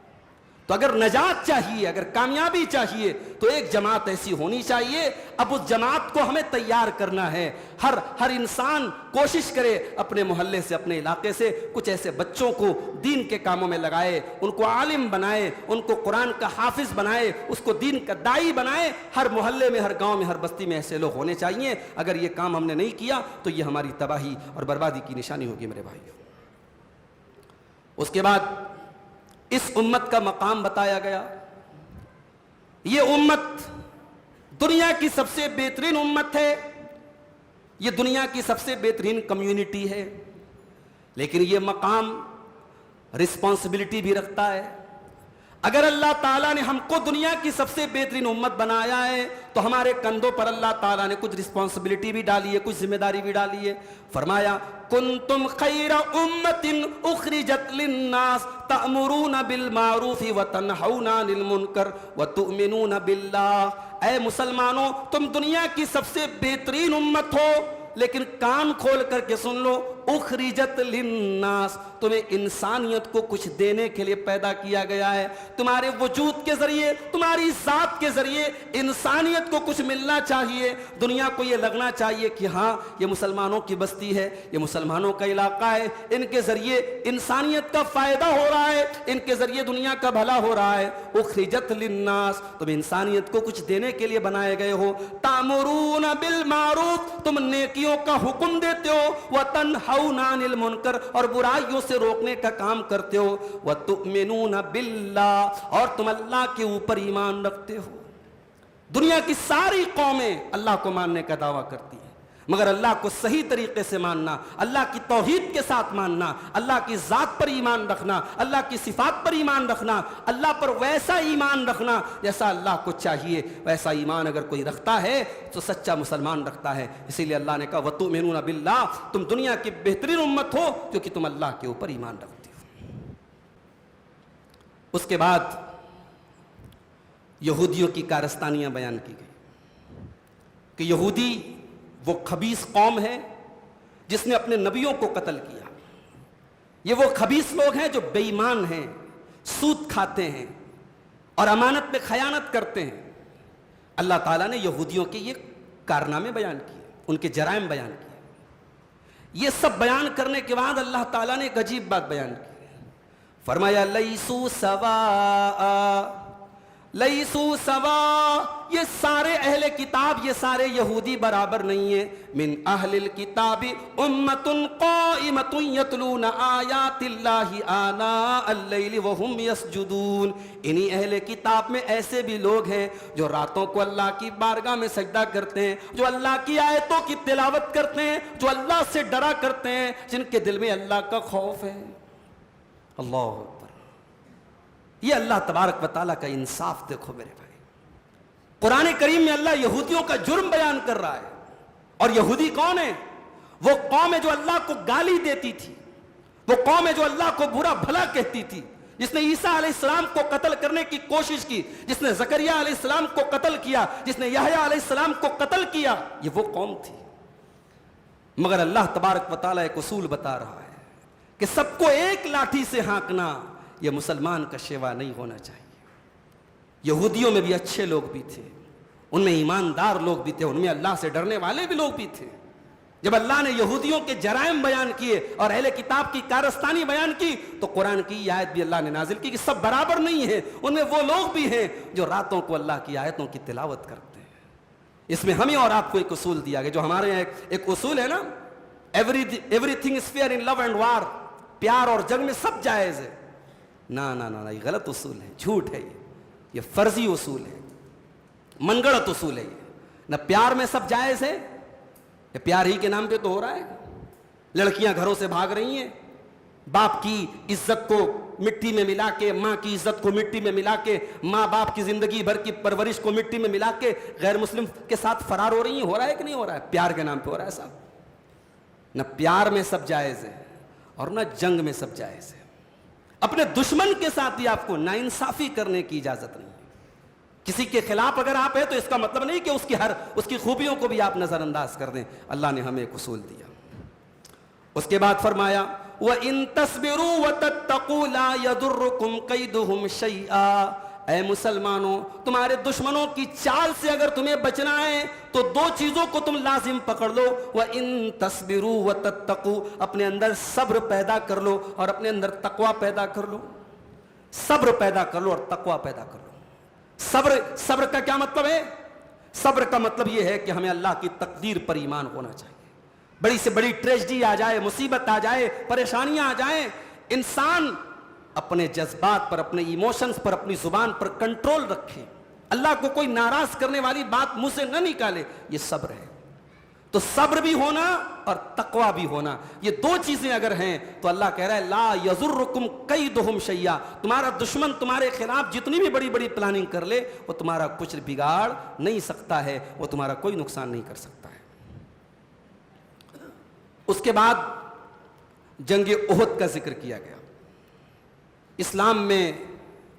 تو اگر نجات چاہیے، اگر کامیابی چاہیے تو ایک جماعت ایسی ہونی چاہیے۔ اب اس جماعت کو ہمیں تیار کرنا ہے۔ ہر انسان کوشش کرے اپنے محلے سے، اپنے علاقے سے کچھ ایسے بچوں کو دین کے کاموں میں لگائے، ان کو عالم بنائے، ان کو قرآن کا حافظ بنائے، اس کو دین کا داعی بنائے۔ ہر محلے میں، ہر گاؤں میں، ہر بستی میں ایسے لوگ ہونے چاہیے۔ اگر یہ کام ہم نے نہیں کیا تو یہ ہماری تباہی اور بربادی کی نشانی ہوگی میرے بھائیو۔ اس کے بعد اس امت کا مقام بتایا گیا۔ یہ امت دنیا کی سب سے بہترین امت ہے، یہ دنیا کی سب سے بہترین کمیونٹی ہے، لیکن یہ مقام رسپانسبلٹی بھی رکھتا ہے۔ اگر اللہ تعالیٰ نے ہم کو دنیا کی سب سے بہترین امت بنایا ہے تو ہمارے کندھوں پر اللہ تعالیٰ نے کچھ رسپانسبلٹی بھی ڈالی ہے، کچھ ذمہ داری بھی ڈالی ہے۔ فرمایا کنتم خیر امت اخرجت للناس تأمرون بالمعروف وتنہون عن المنکر وتؤمنون باللہ۔ اے مسلمانوں، تم دنیا کی سب سے بہترین امت ہو، لیکن کان کھول کر کے سن لو، اخرجت للناس، تمہیں انسانیت کو کچھ دینے کے لیے پیدا کیا گیا ہے۔ تمہارے وجود کے ذریعے، تمہاری ذات کے ذریعے انسانیت کو کچھ ملنا چاہیے۔ دنیا کو یہ لگنا چاہیے کہ ہاں یہ مسلمانوں کی بستی ہے، یہ مسلمانوں کا علاقہ ہے، ان کے ذریعے انسانیت کا فائدہ ہو رہا ہے، ان کے ذریعے دنیا کا بھلا ہو رہا ہے۔ اخرجت للناس، تم انسانیت کو کچھ دینے کے لیے بنائے گئے ہو۔ تامرون بالمعروف، تم نیکیوں کا حکم دیتے ہو، وتنہون عن المنکر، اور برائیوں سے روکنے کا کام کرتے ہو، وتؤمنون باللہ، اور تم اللہ کے اوپر ایمان رکھتے ہو۔ دنیا کی ساری قومیں اللہ کو ماننے کا دعویٰ کرتی ہیں، مگر اللہ کو صحیح طریقے سے ماننا، اللہ کی توحید کے ساتھ ماننا، اللہ کی ذات پر ایمان رکھنا، اللہ کی صفات پر ایمان رکھنا، اللہ پر ویسا ایمان رکھنا جیسا اللہ کو چاہیے، ویسا ایمان اگر کوئی رکھتا ہے تو سچا مسلمان رکھتا ہے۔ اسی لیے اللہ نے کہا وَتُؤْمِنُونَ بِاللَّهِ، تم دنیا کی بہترین امت ہو کیونکہ تم اللہ کے اوپر ایمان رکھتے ہو۔ اس کے بعد یہودیوں کی کارستانیاں بیان کی گئی کہ یہودی وہ خبیث قوم ہے جس نے اپنے نبیوں کو قتل کیا۔ یہ وہ خبیث لوگ ہیں جو بے ایمان ہیں، سود کھاتے ہیں اور امانت میں خیانت کرتے ہیں۔ اللہ تعالیٰ نے یہودیوں کے یہ کارنامے بیان کیے، ان کے جرائم بیان کیے۔ یہ سب بیان کرنے کے بعد اللہ تعالیٰ نے ایک عجیب بات بیان کی، فرمایا لیسوا سواء لیسو سوا، یہ سارے اہل کتاب، یہ سارے یہودی برابر نہیں ہیں. من اہل الکتاب امۃ قائمۃ یتلون آیات اللہ آناء اللیل وہم یسجدون. انہی اہل کتاب میں ایسے بھی لوگ ہیں جو راتوں کو اللہ کی بارگاہ میں سجدہ کرتے ہیں، جو اللہ کی آیتوں کی تلاوت کرتے ہیں، جو اللہ سے ڈرا کرتے ہیں، جن کے دل میں اللہ کا خوف ہے. اللہ اکبر. یہ اللہ تبارک و تعالیٰ کا انصاف دیکھو میرے بھائی. قرآن کریم میں اللہ یہودیوں کا جرم بیان کر رہا ہے. اور یہودی کون ہے؟ وہ قوم ہے جو اللہ کو گالی دیتی تھی، وہ قوم ہے جو اللہ کو برا بھلا کہتی تھی، جس نے عیسیٰ علیہ السلام کو قتل کرنے کی کوشش کی، جس نے زکریا علیہ السلام کو قتل کیا، جس نے یحییٰ علیہ السلام کو قتل کیا. یہ وہ قوم تھی. مگر اللہ تبارک و تعالیٰ ایک اصول بتا رہا ہے کہ سب کو ایک لاٹھی سے ہانکنا یہ مسلمان کا شیوا نہیں ہونا چاہیے. یہودیوں میں بھی اچھے لوگ بھی تھے، ان میں ایماندار لوگ بھی تھے، ان میں اللہ سے ڈرنے والے بھی لوگ بھی تھے. جب اللہ نے یہودیوں کے جرائم بیان کیے اور اہل کتاب کی کارستانی بیان کی تو قرآن کی یہ آیت بھی اللہ نے نازل کی کہ سب برابر نہیں ہیں. ان میں وہ لوگ بھی ہیں جو راتوں کو اللہ کی آیتوں کی تلاوت کرتے ہیں. اس میں ہمیں اور آپ کو ایک اصول دیا گیا جو ہمارے یہاں ایک اصول ہے نا، everything is fair in love and war. پیار اور جنگ میں سب جائز ہے. نہ یہ غلط اصول ہے، جھوٹ ہے. یہ فرضی اصول ہے، من گڑت اصول ہے. نہ پیار میں سب جائز ہے، یہ پیار ہی کے نام پہ تو ہو رہا ہے. لڑکیاں گھروں سے بھاگ رہی ہیں، باپ کی عزت کو مٹی میں ملا کے، ماں کی عزت کو مٹی میں ملا کے، ماں باپ کی زندگی بھر کی پرورش کو مٹی میں ملا کے غیر مسلم کے ساتھ فرار ہو رہی ہیں. ہو رہا ہے کہ نہیں ہو رہا ہے؟ پیار کے نام پہ ہو رہا ہے صاحب. نہ پیار میں سب جائز ہے اور نہ جنگ میں سب جائز ہے. اپنے دشمن کے ساتھ بھی آپ کو ناانصافی کرنے کی اجازت نہیں ہے. کسی کے خلاف اگر آپ ہیں تو اس کا مطلب نہیں کہ اس کی خوبیوں کو بھی آپ نظر انداز کر دیں. اللہ نے ہمیں ایک اصول دیا. اس کے بعد فرمایا وَإِن تَصْبِرُوا وَتَتَّقُوا لَا يَضُرُّكُمْ كَيْدُهُمْ شَيْئًا. اے مسلمانوں، تمہارے دشمنوں کی چال سے اگر تمہیں بچنا ہے تو دو چیزوں کو تم لازم پکڑ لو. وَإِن تَصْبِرُوا وَتَتَّقُوا، اپنے اندر صبر پیدا کر لو اور اپنے اندر تقوی پیدا کر لو. صبر پیدا کر لو اور تقوی پیدا کر لو. صبر کا کیا مطلب ہے؟ صبر کا مطلب یہ ہے کہ ہمیں اللہ کی تقدیر پر ایمان ہونا چاہیے. بڑی سے بڑی ٹریجڈی آ جائے، مصیبت آ جائے، پریشانیاں آ جائیں، انسان اپنے جذبات پر، اپنے ایموشنز پر، اپنی زبان پر کنٹرول رکھے. اللہ کو کوئی ناراض کرنے والی بات منہ سے نہ نکالے. یہ صبر ہے. تو صبر بھی ہونا اور تقوی بھی ہونا، یہ دو چیزیں اگر ہیں تو اللہ کہہ رہا ہے لا یضرکم کیدہم شیئا. تمہارا دشمن تمہارے خلاف جتنی بھی بڑی بڑی پلاننگ کر لے وہ تمہارا کچھ بگاڑ نہیں سکتا ہے، وہ تمہارا کوئی نقصان نہیں کر سکتا ہے. اس کے بعد جنگ احد کا ذکر کیا گیا. اسلام میں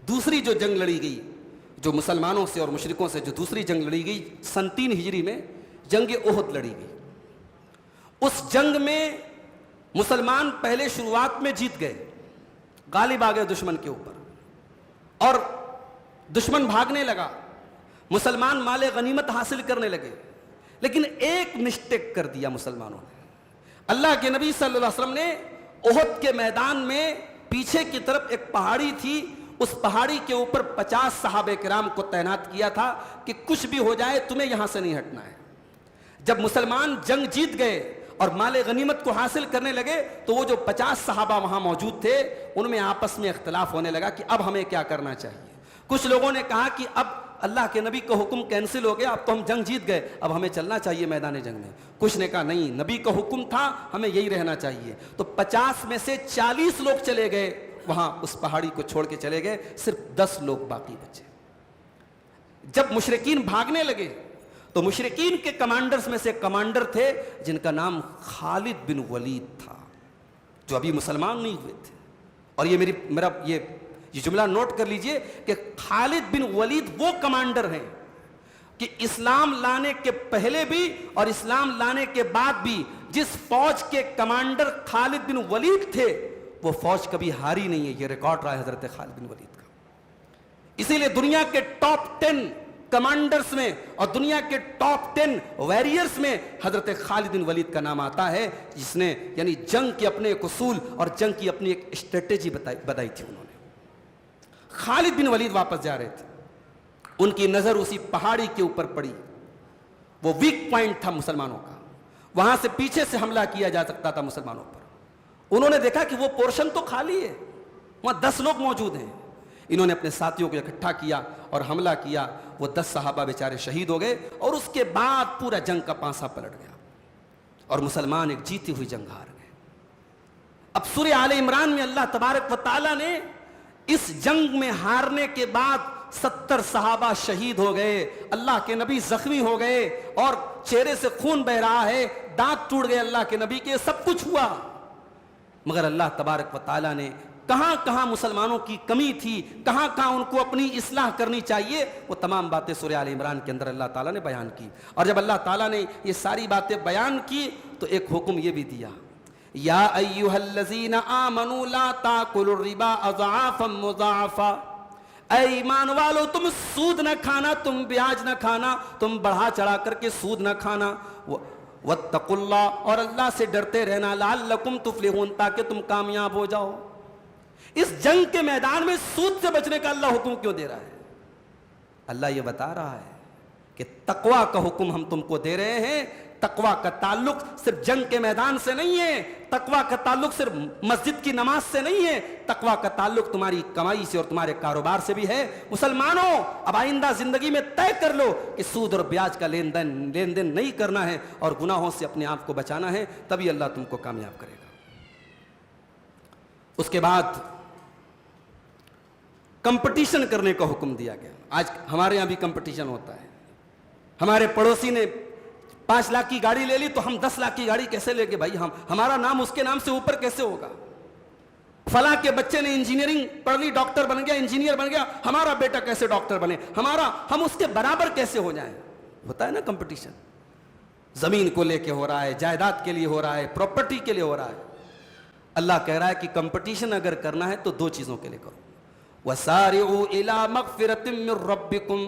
دوسری جو جنگ لڑی گئی، جو مسلمانوں سے اور مشرکوں سے جو دوسری جنگ لڑی گئی، سن 3 ہجری میں جنگ احد لڑی گئی. اس جنگ میں مسلمان پہلے شروعات میں جیت گئے، غالب آ گئے دشمن کے اوپر، اور دشمن بھاگنے لگا، مسلمان مال غنیمت حاصل کرنے لگے. لیکن ایک مسٹیک کر دیا مسلمانوں نے. اللہ کے نبی صلی اللہ علیہ وسلم نے احد کے میدان میں پیچھے کی طرف ایک پہاڑی تھی، اس پہاڑی کے اوپر 50 صحابہ کرام کو تعینات کیا تھا کہ کچھ بھی ہو جائے تمہیں یہاں سے نہیں ہٹنا ہے. جب مسلمان جنگ جیت گئے اور مال غنیمت کو حاصل کرنے لگے تو وہ جو 50 صحابہ وہاں موجود تھے ان میں آپس میں اختلاف ہونے لگا کہ اب ہمیں کیا کرنا چاہیے. کچھ لوگوں نے کہا کہ اب اللہ کے نبی کا حکم کینسل ہو گیا، اب تو ہم جنگ جیت گئے، اب ہمیں چلنا چاہیے میدان جنگ میں. کچھ نے کہا نہیں، نبی کا حکم تھا، ہمیں یہی رہنا چاہیے. تو 50 میں سے 40 لوگ چلے گئے وہاں، اس پہاڑی کو چھوڑ کے چلے گئے، صرف 10 لوگ باقی بچے. جب مشرکین بھاگنے لگے تو مشرکین کے کمانڈرز میں سے کمانڈر تھے جن کا نام خالد بن ولید تھا، جو ابھی مسلمان نہیں ہوئے تھے. اور یہ میرا یہ جملہ نوٹ کر لیجئے کہ خالد بن ولید وہ کمانڈر ہیں کہ اسلام لانے کے پہلے بھی اور اسلام لانے کے بعد بھی جس فوج کے کمانڈر خالد بن ولید تھے وہ فوج کبھی ہاری نہیں ہے. یہ ریکارڈ رہا ہے حضرت خالد بن ولید کا. اسی لیے دنیا کے ٹاپ 10 کمانڈرز میں اور دنیا کے ٹاپ 10 ویریئرز میں حضرت خالد بن ولید کا نام آتا ہے، جس نے یعنی جنگ کے اپنے ایک اصول اور جنگ کی اپنی ایک اسٹریٹجی بتائی تھی انہوں نے. خالد بن ولید واپس جا رہے تھے. ان کی نظر اسی پہاڑی کے اوپر پڑی، وہ ویک پوائنٹ تھا مسلمانوں کا، وہاں سے پیچھے سے حملہ کیا جا سکتا تھا مسلمانوں پر۔ انہوں نے دیکھا کہ وہ پورشن تو خالی ہے، وہاں 10 لوگ موجود ہیں، انہوں نے اپنے ساتھیوں کو اکٹھا کیا اور حملہ کیا، وہ 10 صحابہ بیچارے شہید ہو گئے، اور اس کے بعد پورا جنگ کا پانسا پلٹ گیا اور مسلمان ایک جیتی ہوئی جنگ ہار گئے۔ اب سورہ آل عمران میں اللہ تبارک و تعالیٰ نے اس جنگ میں ہارنے کے بعد 70 صحابہ شہید ہو گئے، اللہ کے نبی زخمی ہو گئے اور چہرے سے خون بہ رہا ہے، دانت ٹوٹ گئے اللہ کے نبی کے، سب کچھ ہوا، مگر اللہ تبارک و تعالیٰ نے کہاں کہاں مسلمانوں کی کمی تھی، کہاں کہاں ان کو اپنی اصلاح کرنی چاہیے، وہ تمام باتیں سورہ آل عمران کے اندر اللہ تعالیٰ نے بیان کی۔ اور جب اللہ تعالیٰ نے یہ ساری باتیں بیان کی تو ایک حکم یہ بھی دیا، یا ایھا الذین آمنوا لا تاکلوا الربا اضعافا مضاعفا، اے ایمان والو تم سود نہ کھانا، تم بیاج نہ کھانا، تم بڑھا چڑھا کر کے سود نہ کھانا، واتقوا اللہ، اور اللہ سے ڈرتے رہنا، لعلکم تفلحون، تاکہ تم کامیاب ہو جاؤ۔ اس جنگ کے میدان میں سود سے بچنے کا اللہ حکم کیوں دے رہا ہے؟ اللہ یہ بتا رہا ہے کہ تقویٰ کا حکم ہم تم کو دے رہے ہیں۔ تقویٰ کا تعلق صرف جنگ کے میدان سے نہیں ہے، تقویٰ کا تعلق صرف مسجد کی نماز سے نہیں ہے، تقویٰ کا تعلق تمہاری کمائی سے اور تمہارے کاروبار سے بھی ہے۔ مسلمانوں، اب آئندہ زندگی میں طے کر لو کہ سود اور بیاج کا لین دین نہیں کرنا ہے اور گناہوں سے اپنے آپ کو بچانا ہے، تبھی اللہ تم کو کامیاب کرے گا۔ اس کے بعد کمپٹیشن کرنے کا حکم دیا گیا۔ آج ہمارے یہاں بھی کمپٹیشن ہوتا ہے، ہمارے پڑوسی نے 5 لاکھ کی گاڑی لے لی تو ہم 10 لاکھ کی گاڑی کیسے لے گے بھائی، ہمارا نام اس کے نام سے اوپر کیسے ہوگا؟ فلاں کے بچے نے انجینئرنگ پڑھ لی، ڈاکٹر بن گیا، انجینئر بن گیا، ہمارا بیٹا کیسے ڈاکٹر بنے، ہم اس کے برابر کیسے ہو جائیں؟ ہوتا ہے نا کمپٹیشن، زمین کو لے کے ہو رہا ہے، جائیداد کے لیے ہو رہا ہے، پراپرٹی کے لیے ہو رہا ہے۔ اللہ کہہ رہا ہے کہ کمپٹیشن اگر کرنا ہے تو 2 چیزوں کے لیے کرو، وَسَارِعُوا إِلَى مَغْفِرَةٍ مِّن رَبِّكُمْ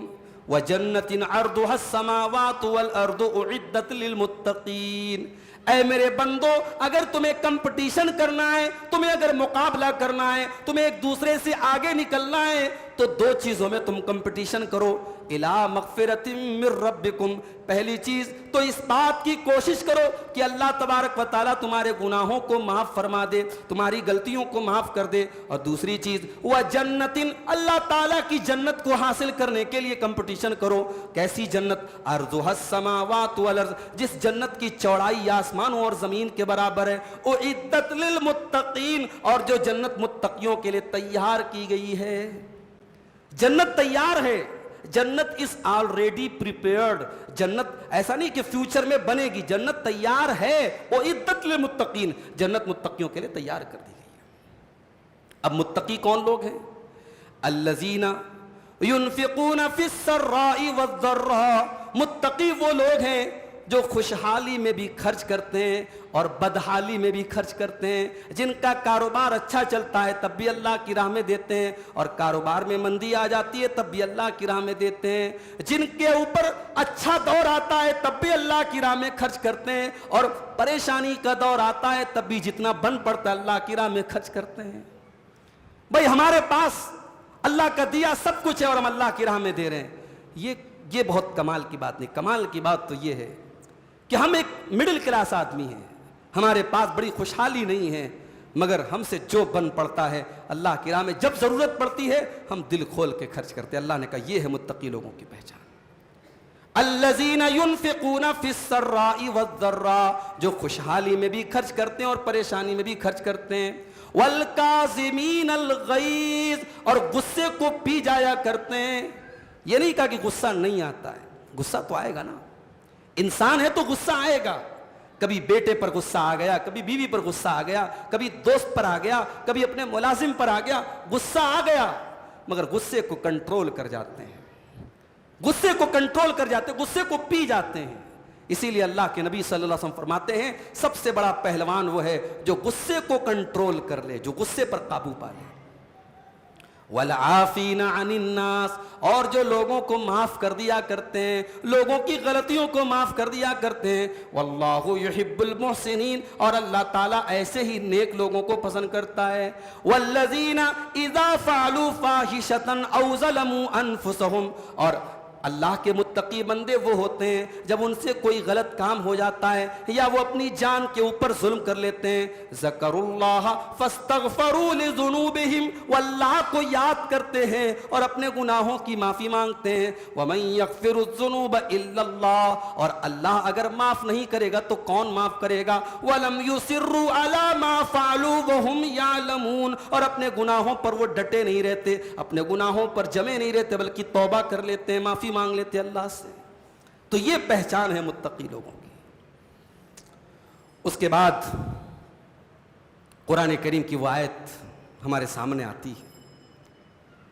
وَجَنَّةٍ عَرْضُهَا السَّمَاوَاتُ وَالْأَرْضُ أُعِدَّتْ لِلْمُتَّقِينَ۔ اے میرے بندو، اگر تمہیں کمپٹیشن کرنا ہے، تمہیں اگر مقابلہ کرنا ہے، تمہیں ایک دوسرے سے آگے نکلنا ہے تو 2 چیزوں میں تم کمپٹیشن کرو۔ اِلَى مَغْفِرَةٍ مِّن رَبِّكُمْ، پہلی چیز تو اس بات کی کوشش کرو کہ اللہ تبارک و تعالیٰ تمہارے گناہوں کو معاف فرما دے، تمہاری غلطیوں کو معاف کر دے، اور دوسری چیز وَجَنَّةٍ، اللہ تعالیٰ کی جنت کو حاصل کرنے کے لیے کمپٹیشن کرو۔ کیسی جنت؟ عَرْضُهَا السَّمَاوَاتُ وَالْأَرْضُ، جس جنت کی چوڑائی آسمانوں اور زمین کے برابر ہے، اُعِدَّتْ لِلْمُتَّقِينَ، اور جو جنت متقیوں کے لیے تیار کی گئی ہے۔ جنت تیار ہے، جنت از آلریڈی پریپیئرڈ، جنت ایسا نہیں کہ فیوچر میں بنے گی، جنت تیار ہے، اُعِدَّتْ لِلْمُتَّقِينَ، جنت متقیوں کے لیے تیار کر دی گئی ہے۔ اب متقی کون لوگ ہیں؟ الذین ينفقون فی السراء والضراء، متقی وہ لوگ ہیں جو خوشحالی میں بھی خرچ کرتے ہیں اور بدحالی میں بھی خرچ کرتے ہیں، جن کا کاروبار اچھا چلتا ہے تب بھی اللہ کی راہ میں دیتے ہیں، اور کاروبار میں مندی آ جاتی ہے تب بھی اللہ کی راہ میں دیتے ہیں، جن کے اوپر اچھا دور آتا ہے تب بھی اللہ کی راہ میں خرچ کرتے ہیں، اور پریشانی کا دور آتا ہے تب بھی جتنا بن پڑتا ہے اللہ کی راہ میں خرچ کرتے ہیں۔ بھائی ہمارے پاس اللہ کا دیا سب کچھ ہے اور ہم اللہ کی راہ میں دے رہے ہیں، یہ بہت کمال کی بات نہیں۔ کمال کی بات تو یہ ہے کہ ہم ایک مڈل کلاس آدمی ہیں، ہمارے پاس بڑی خوشحالی نہیں ہے، مگر ہم سے جو بن پڑتا ہے اللہ کی راہ میں جب ضرورت پڑتی ہے ہم دل کھول کے خرچ کرتے ہیں۔ اللہ نے کہا یہ ہے متقی لوگوں کی پہچان۔ الذین ينفقون فی السراء والضراء، جو خوشحالی میں بھی خرچ کرتے ہیں اور پریشانی میں بھی خرچ کرتے ہیں، والکاظمین الغیظ، اور غصے کو پی جایا کرتے ہیں۔ یہ نہیں کہا کہ غصہ نہیں آتا ہے، غصہ تو آئے گا نا، انسان ہے تو غصہ آئے گا، کبھی بیٹے پر غصہ آ گیا، کبھی بیوی پر غصہ آ گیا، کبھی دوست پر آ گیا، کبھی اپنے ملازم پر آ گیا، غصہ آ گیا، مگر غصے کو کنٹرول کر جاتے ہیں، غصے کو کنٹرول کر جاتے ہیں، غصے کو پی جاتے ہیں۔ اسی لیے اللہ کے نبی صلی اللہ علیہ وسلم فرماتے ہیں سب سے بڑا پہلوان وہ ہے جو غصے کو کنٹرول کر لے، جو غصے پر قابو پا لے۔ والعافین عن الناس، اور جو لوگوں کو معاف کر دیا کرتے ہیں، لوگوں کی غلطیوں کو معاف کر دیا کرتے ہیں، واللہ یحب المحسنین، اور اللہ تعالیٰ ایسے ہی نیک لوگوں کو پسند کرتا ہے، والذین اذا فعلوا فاحشۃ او ظلموا انفسهم، اور اللہ کے متقی بندے وہ ہوتے ہیں جب ان سے کوئی غلط کام ہو جاتا ہے یا وہ اپنی جان کے اوپر ظلم کر لیتے ہیں، ذکروا اللہ فاستغفروا لذنوبہم، وہ اللہ کو یاد کرتے ہیں اور اپنے گناہوں کی معافی مانگتے ہیں، ومن یغفر الذنوب الا اللہ، اور اللہ اگر معاف نہیں کرے گا تو کون معاف کرے گا، ولم یصروا علی ما فعلوا وهم یعلمون، اور اپنے گناہوں پر وہ ڈٹے نہیں رہتے، اپنے گناہوں پر جمے نہیں رہتے، بلکہ توبہ کر لیتے ہیں، معافی مانگ لیتے اللہ سے۔ تو یہ پہچان ہے متقی لوگوں کی۔ اس کے بعد قرآن کریم کی وہ آیت ہمارے سامنے آتی ہے،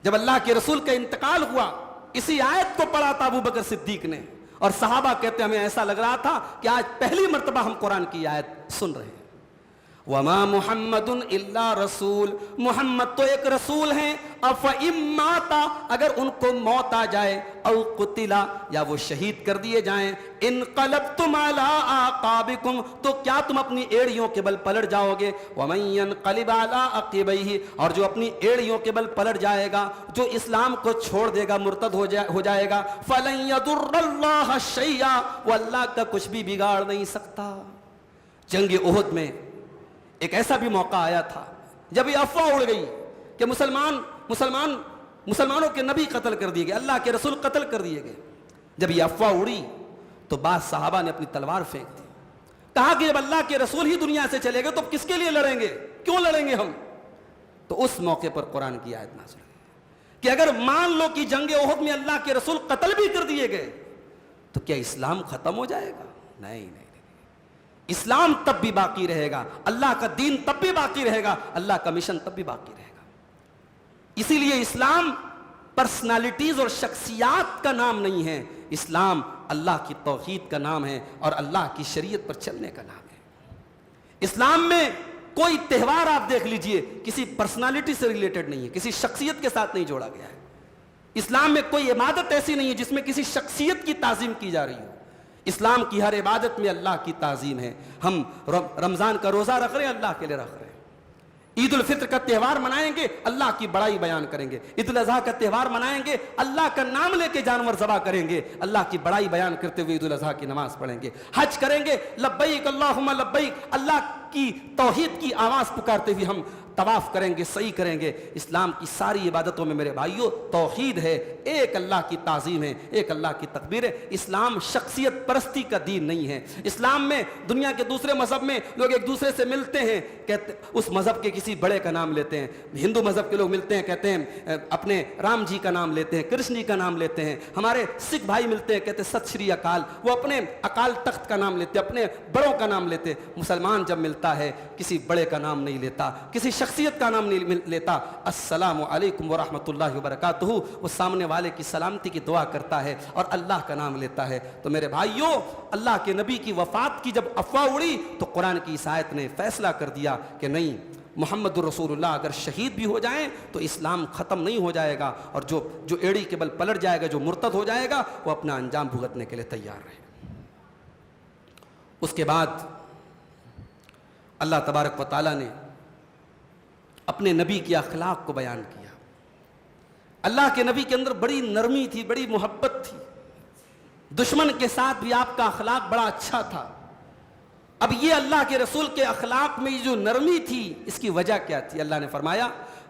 جب اللہ کے رسول کا انتقال ہوا اسی آیت کو پڑھا تھا ابو بکر صدیق نے، اور صحابہ کہتے ہیں ہمیں ایسا لگ رہا تھا کہ آج پہلی مرتبہ ہم قرآن کی آیت سن رہے ہیں۔ وما محمد الا رسول، محمد تو ایک رسول ہیں، افئن مات، اگر ان کو موت آ جائے، او قتلا، یا وہ شہید کر دیے جائیں، انقلبتم علی اعقابکم، تو کیا تم اپنی ایڑیوں کے بل پلٹ جاؤ گے، ومن ینقلب علی عقبیہ، اور جو اپنی ایڑیوں کے بل پلٹ جائے گا، جو اسلام کو چھوڑ دے گا، مرتد ہو جائے گا، فلن یضر اللہ شیئا، وہ اللہ کا کچھ بھی بگاڑ نہیں سکتا۔ جنگ احد میں ایک ایسا بھی موقع آیا تھا جب یہ افواہ اڑ گئی کہ مسلمانوں کے نبی قتل کر دیے گئے، اللہ کے رسول قتل کر دیے گئے۔ جب یہ افواہ اڑی تو بعض صحابہ نے اپنی تلوار پھینک دی، کہا کہ جب اللہ کے رسول ہی دنیا سے چلے گئے تو اب کس کے لیے لڑیں گے، کیوں لڑیں گے ہم؟ تو اس موقع پر قرآن کی آیت نازل ہوئی کہ اگر مان لو کہ جنگ احد میں اللہ کے رسول قتل بھی کر دیے گئے تو کیا اسلام ختم ہو جائے گا؟ نہیں، اسلام تب بھی باقی رہے گا، اللہ کا دین تب بھی باقی رہے گا، اللہ کا مشن تب بھی باقی رہے گا۔ اسی لیے اسلام پرسنالٹیز اور شخصیات کا نام نہیں ہے، اسلام اللہ کی توحید کا نام ہے اور اللہ کی شریعت پر چلنے کا نام ہے۔ اسلام میں کوئی تہوار آپ دیکھ لیجئے کسی پرسنالٹی سے ریلیٹڈ نہیں ہے، کسی شخصیت کے ساتھ نہیں جوڑا گیا ہے۔ اسلام میں کوئی عبادت ایسی نہیں ہے جس میں کسی شخصیت کی تعظیم کی جا رہی ہو۔ اسلام کی ہر عبادت میں اللہ کی تعظیم ہے۔ ہم رمضان کا روزہ رکھ رہے ہیں، اللہ کے لیے رکھ رہے ہیں۔ عید الفطر کا تہوار منائیں گے، اللہ کی بڑائی بیان کریں گے۔ عید الاضحیٰ کا تہوار منائیں گے، اللہ کا نام لے کے جانور ذبح کریں گے، اللہ کی بڑائی بیان کرتے ہوئے عید الاضحیٰ کی نماز پڑھیں گے۔ حج کریں گے، لبیک اللہم لبیک، اللہ کی توحید کی آواز پکارتے ہوئے ہم طواف کریں گے، سعی کریں گے۔ اسلام کی ساری عبادتوں میں میرے بھائیوں توحید ہے، ایک اللہ کی تعظیم ہے، ایک اللہ کی تکبیر ہے۔ اسلام شخصیت پرستی کا دین نہیں ہے۔ اسلام میں دنیا کے دوسرے مذہب میں لوگ ایک دوسرے سے ملتے ہیں، کہتے اس مذہب کے کسی بڑے کا نام لیتے ہیں۔ ہندو مذہب کے لوگ ملتے ہیں، کہتے ہیں اپنے رام جی کا نام لیتے ہیں، کرشن جی کا نام لیتے ہیں۔ ہمارے سکھ بھائی ملتے ہیں، کہتے ہیں ست شری اکال، وہ اپنے اکال تخت کا نام لیتے ہیں، اپنے بڑوں کا نام لیتے ہیں۔ مسلمان جب ملتا ہے کسی بڑے کا نام نہیں لیتا، کسی شخصیت کا نام نہیں لیتا۔ السلام علیکم ورحمۃ اللہ وبرکاتہ، وہ سامنے والے کی سلامتی کی دعا کرتا ہے اور اللہ کا نام لیتا ہے۔ تو میرے بھائیوں، اللہ کے نبی کی وفات کی جب افواہ اڑی تو قرآن کی اس آیت نے فیصلہ کر دیا کہ نہیں، محمد الرسول اللہ اگر شہید بھی ہو جائیں تو اسلام ختم نہیں ہو جائے گا، اور جو ایڑی کے بل پلٹ جائے گا، جو مرتد ہو جائے گا، وہ اپنا انجام بھگتنے کے لیے تیار رہے۔ اس کے بعد اللہ تبارک و تعالیٰ نے اپنے نبی کے اخلاق کو بیان کیا۔ اللہ کے نبی کے اندر بڑی نرمی تھی، بڑی محبت تھی، دشمن کے ساتھ بھی آپ کا اخلاق بڑا اچھا تھا۔ اب یہ اللہ کے رسول کے اخلاق میں جو نرمی تھی، اس کی وجہ کیا تھی؟ اللہ نے فرمایا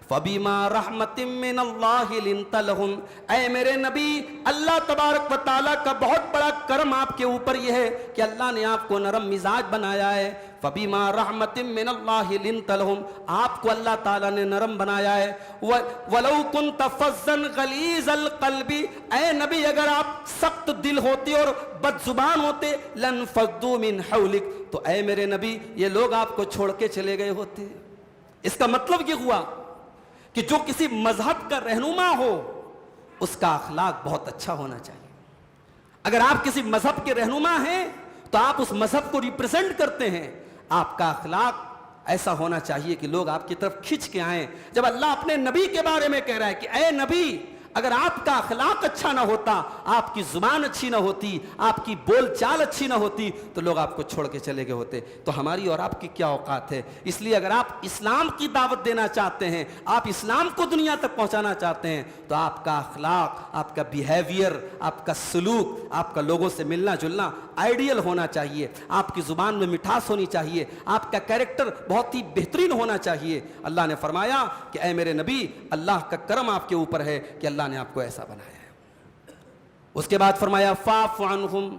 فَبِمَا رَحْمَةٍ مِّنَ اللَّهِ لِنْتَ لَهُمْ، اے میرے نبی، اللہ تبارک و تعالیٰ کا بہت بڑا کرم آپ کے اوپر یہ ہے کہ اللہ نے آپ کو نرم مزاج بنایا ہے۔ فَبِمَا رَحْمَةٍ مِّنَ اللَّهِ لِنْتَ لَهُمْ، آپ کو اللہ تعالیٰ نے نرم بنایا ہے۔ وَلَوْ كُنْتَ فَظًّا غَلِيظَ الْقَلْبِ، اے نبی اگر آپ سخت دل ہوتے اور بد زبان ہوتے، لَانْفَضُّوا مِنْ حَوْلِكَ، تو اے میرے نبی یہ لوگ آپ کو چھوڑ کے چلے گئے ہوتے۔ اس کا مطلب یہ ہوا کہ جو کسی مذہب کا رہنما ہو اس کا اخلاق بہت اچھا ہونا چاہیے۔ اگر آپ کسی مذہب کے رہنما ہیں تو آپ اس مذہب کو ریپرزینٹ کرتے ہیں، آپ کا اخلاق ایسا ہونا چاہیے کہ لوگ آپ کی طرف کھنچ کے آئیں. جب اللہ اپنے نبی کے بارے میں کہہ رہا ہے کہ اے نبی اگر آپ کا اخلاق اچھا نہ ہوتا, آپ کی زبان اچھی نہ ہوتی, آپ کی بول چال اچھی نہ ہوتی, تو لوگ آپ کو چھوڑ کے چلے گئے ہوتے. تو ہماری اور آپ کی کیا اوقات ہے؟ اس لیے اگر آپ اسلام کی دعوت دینا چاہتے ہیں, آپ اسلام کو دنیا تک پہنچانا چاہتے ہیں, تو آپ کا اخلاق, آپ کا بیہیویئر, آپ کا سلوک, آپ کا لوگوں سے ملنا جلنا آئیڈیل ہونا چاہیے. آپ کی زبان میں مٹھاس ہونی چاہیے, آپ کا کیریکٹر بہت ہی بہترین ہونا چاہیے. اللہ نے فرمایا کہ اے میرے نبی, اللہ کا کرم آپ کے اوپر ہے کہ اللہ نے آپ کو ایسا بنایا ہے. اس کے بعد فرمایا فاعف عنہم,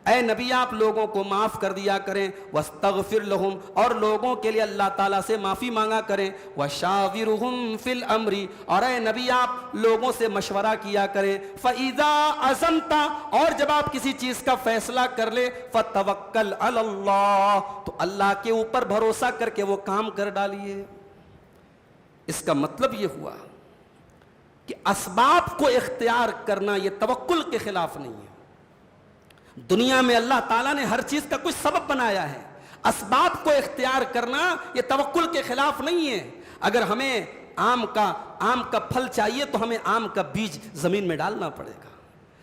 اے نبی آپ لوگوں کو معاف کر دیا کریں. واستغفر لہم, اور لوگوں کے لیے اللہ تعالیٰ سے معافی مانگا کریں. وشاورہم فی الامر, اور اے نبی آپ لوگوں سے مشورہ کیا کریں. فاذا عزمت, اور جب آپ کسی چیز کا فیصلہ کر لے, فتوکل علی اللہ, تو اللہ کے اوپر بھروسہ کر کے وہ کام کر ڈالیے. اس کا مطلب یہ ہوا کہ اسباب کو اختیار کرنا یہ توکل کے خلاف نہیں ہے. دنیا میں اللہ تعالیٰ نے ہر چیز کا کچھ سبب بنایا ہے. اسباب کو اختیار کرنا یہ توکل کے خلاف نہیں ہے. اگر ہمیں آم کا پھل چاہیے تو ہمیں آم کا بیج زمین میں ڈالنا پڑے گا.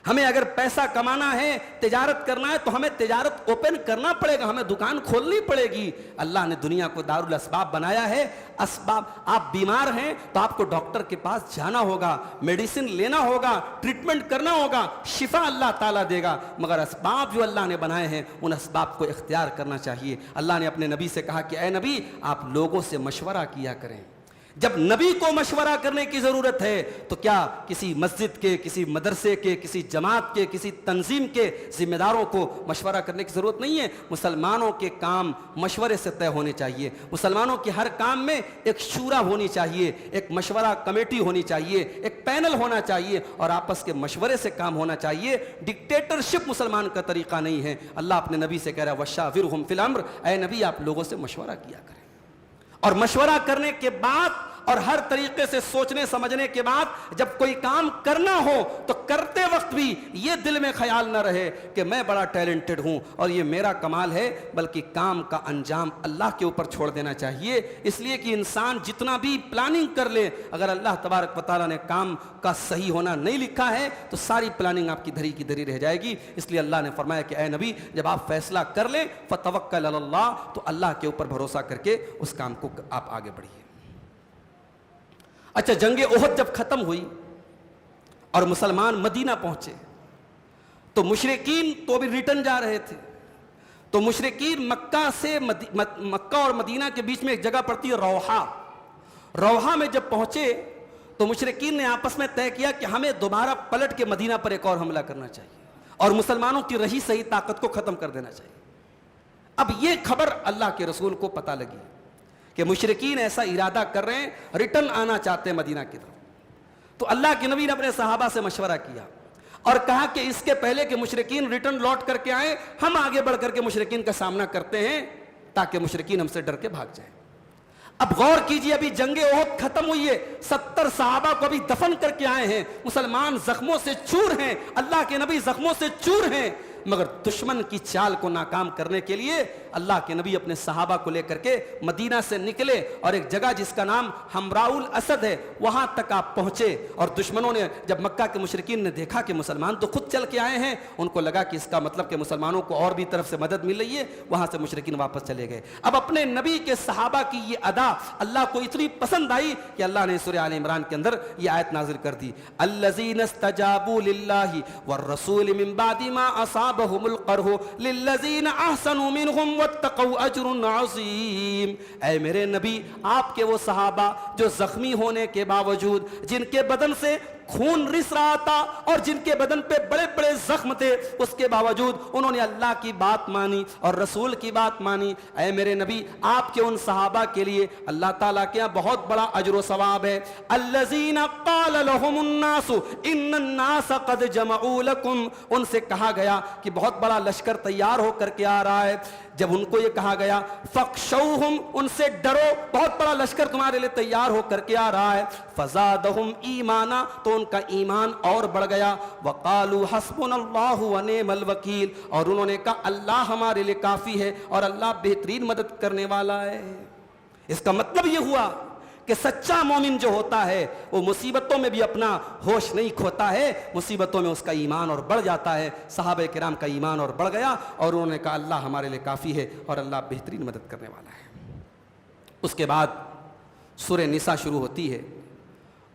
ہمیں اگر پیسہ کمانا ہے, تجارت کرنا ہے, تو ہمیں تجارت اوپن کرنا پڑے گا, ہمیں دکان کھولنی پڑے گی. اللہ نے دنیا کو دارالاسباب بنایا ہے. اسباب, آپ بیمار ہیں تو آپ کو ڈاکٹر کے پاس جانا ہوگا, میڈیسن لینا ہوگا, ٹریٹمنٹ کرنا ہوگا, شفا اللہ تعالیٰ دے گا. مگر اسباب جو اللہ نے بنائے ہیں ان اسباب کو اختیار کرنا چاہیے. اللہ نے اپنے نبی سے کہا کہ اے نبی آپ لوگوں سے مشورہ کیا کریں. جب نبی کو مشورہ کرنے کی ضرورت ہے تو کیا کسی مسجد کے, کسی مدرسے کے, کسی جماعت کے, کسی تنظیم کے ذمہ داروں کو مشورہ کرنے کی ضرورت نہیں ہے؟ مسلمانوں کے کام مشورے سے طے ہونے چاہیے. مسلمانوں کے ہر کام میں ایک شورا ہونی چاہیے, ایک مشورہ کمیٹی ہونی چاہیے, ایک پینل ہونا چاہیے, اور آپس کے مشورے سے کام ہونا چاہیے. ڈکٹیٹرشپ مسلمان کا طریقہ نہیں ہے. اللہ اپنے نبی سے کہہ رہا ہے وشاورہم فی الامر, اے نبی آپ لوگوں سے مشورہ کیا کریں. اور مشورہ کرنے کے بعد اور ہر طریقے سے سوچنے سمجھنے کے بعد جب کوئی کام کرنا ہو تو کرتے وقت بھی یہ دل میں خیال نہ رہے کہ میں بڑا ٹیلنٹڈ ہوں اور یہ میرا کمال ہے, بلکہ کام کا انجام اللہ کے اوپر چھوڑ دینا چاہیے. اس لیے کہ انسان جتنا بھی پلاننگ کر لے, اگر اللہ تبارک و تعالیٰ نے کام کا صحیح ہونا نہیں لکھا ہے تو ساری پلاننگ آپ کی دھری کی دھری رہ جائے گی. اس لیے اللہ نے فرمایا کہ اے نبی جب آپ فیصلہ کر لیں فتوکل علی اللہ, تو اللہ کے اوپر بھروسہ کر کے اس کام کو آپ آگے بڑھیے. اچھا, جنگ احد جب ختم ہوئی اور مسلمان مدینہ پہنچے تو مشرکین تو بھی ریٹرن جا رہے تھے. تو مشرکین مکہ اور مدینہ کے بیچ میں ایک جگہ پڑتی ہے روحا. روحا میں جب پہنچے تو مشرکین نے آپس میں طے کیا کہ ہمیں دوبارہ پلٹ کے مدینہ پر ایک اور حملہ کرنا چاہیے اور مسلمانوں کی رہی صحیح طاقت کو ختم کر دینا چاہیے. اب یہ خبر اللہ کے رسول کو پتہ لگی کہ مشرکین ایسا ارادہ کر رہے ہیں, ریٹرن آنا چاہتے ہیں مدینہ کی طرف. تو اللہ کے نبی نے اپنے صحابہ سے مشورہ کیا اور کہا کہ اس کے پہلے کہ مشرکین ریٹرن لوٹ کر کے آئیں, ہم آگے بڑھ کر کے مشرکین کا سامنا کرتے ہیں تاکہ مشرکین ہم سے ڈر کے بھاگ جائیں. اب غور کیجئے, ابھی جنگ احد ختم ہوئی ہے, 70 صحابہ کو ابھی دفن کر کے آئے ہیں, مسلمان زخموں سے چور ہیں, اللہ کے نبی زخموں سے چور ہیں, مگر دشمن کی چال کو ناکام کرنے کے لیے اللہ کے نبی اپنے صحابہ کو لے کر کے مدینہ سے نکلے اور ایک جگہ جس کا نام حمراء الاسد ہے وہاں تک آپ پہنچے. اور دشمنوں نے جب مکہ کے مشرکین نے دیکھا کہ مسلمان تو خود چل کے آئے ہیں, ان کو لگا کہ اس کا مطلب کہ مسلمانوں کو اور بھی طرف سے مدد مل رہی ہے, وہاں سے مشرکین واپس چلے گئے. اب اپنے نبی کے صحابہ کی یہ ادا اللہ کو اتنی پسند آئی کہ اللہ نے سورہ آل عمران کے اندر یہ آیت نازل کر دی, الذین استجابوا للہ والرسول من بعد ما اصابهم القرح للذین احسنوا منهم واتقوا اجر عظیم. اے میرے نبی آپ کے وہ صحابہ جو زخمی ہونے کے باوجود, جن کے بدن سے خون رس رہا تھا اور جن کے بدن پہ بڑے بڑے زخم تھے, اس کے باوجود انہوں نے اللہ کی بات مانی اور رسول کی بات مانی. اے میرے نبی آپ کے ان صحابہ کے لیے اللہ تعالیٰ کے یہاں بہت بڑا اجر و ثواب ہے. الذین قال لهم الناس ان الناس قد جمعوا لكم, ان سے کہا گیا کہ بہت بڑا لشکر تیار ہو کر کے آ رہا ہے. جب ان کو یہ کہا گیا فخشوہم, ان سے ڈرو, بہت بڑا لشکر تمہارے لیے تیار ہو کر کے آ رہا ہے. فزادہم ایمانا, تو ان کا ایمان اور بڑھ گیا. وقالوا حسبنا اللہ ونعم الوکیل, اور انہوں نے کہا اللہ ہمارے لیے کافی ہے اور اللہ بہترین مدد کرنے والا ہے. اس کا مطلب یہ ہوا کہ سچا مومن جو ہوتا ہے وہ مصیبتوں میں بھی اپنا ہوش نہیں کھوتا ہے، مصیبتوں میں اس کا ایمان اور بڑھ جاتا ہے۔ صحابہ کرام کا ایمان اور بڑھ گیا اور انہوں نے کہا اللہ ہمارے لیے کافی ہے اور اللہ بہترین مدد کرنے والا ہے۔ اس کے بعد سورہ نساء شروع ہوتی ہے،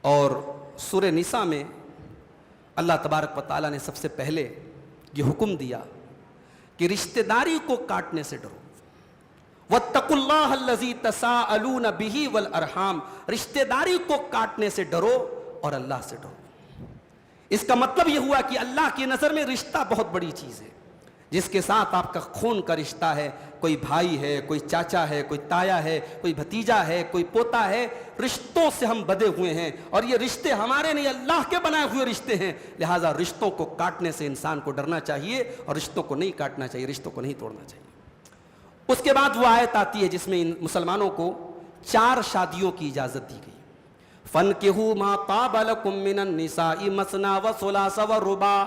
اور سورہ نساء میں اللہ تبارک و تعالیٰ نے سب سے پہلے یہ حکم دیا کہ رشتہ داری کو کاٹنے سے ڈرو۔ وَاتَّقُوا اللَّهَ الَّذِي تَسَاءَلُونَ بِهِ وَالْأَرْحَامَ، رشتہ داری کو کاٹنے سے ڈرو اور اللہ سے ڈرو۔ اس کا مطلب یہ ہوا کہ اللہ کی نظر میں رشتہ بہت بڑی چیز ہے، جس کے ساتھ آپ کا خون کا رشتہ ہے، کوئی بھائی ہے، کوئی چاچا ہے، کوئی تایا ہے، کوئی بھتیجا ہے، کوئی پوتا ہے، رشتوں سے ہم بدے ہوئے ہیں، اور یہ رشتے ہمارے نہیں اللہ کے بنائے ہوئے رشتے ہیں، لہٰذا رشتوں کو کاٹنے سے انسان کو ڈرنا چاہیے اور رشتوں کو نہیں کاٹنا چاہیے، رشتوں کو نہیں توڑنا چاہیے۔ اس کے بعد وہ آیت آتی ہے جس میں ان مسلمانوں کو 4 شادیوں کی اجازت دی گئی۔ فَانْكِحُوا مَا طَابَ لَكُم مِّنَ النِّسَاءِ مَثْنَىٰ وَثُلَاثَ وَرُبَاعَ،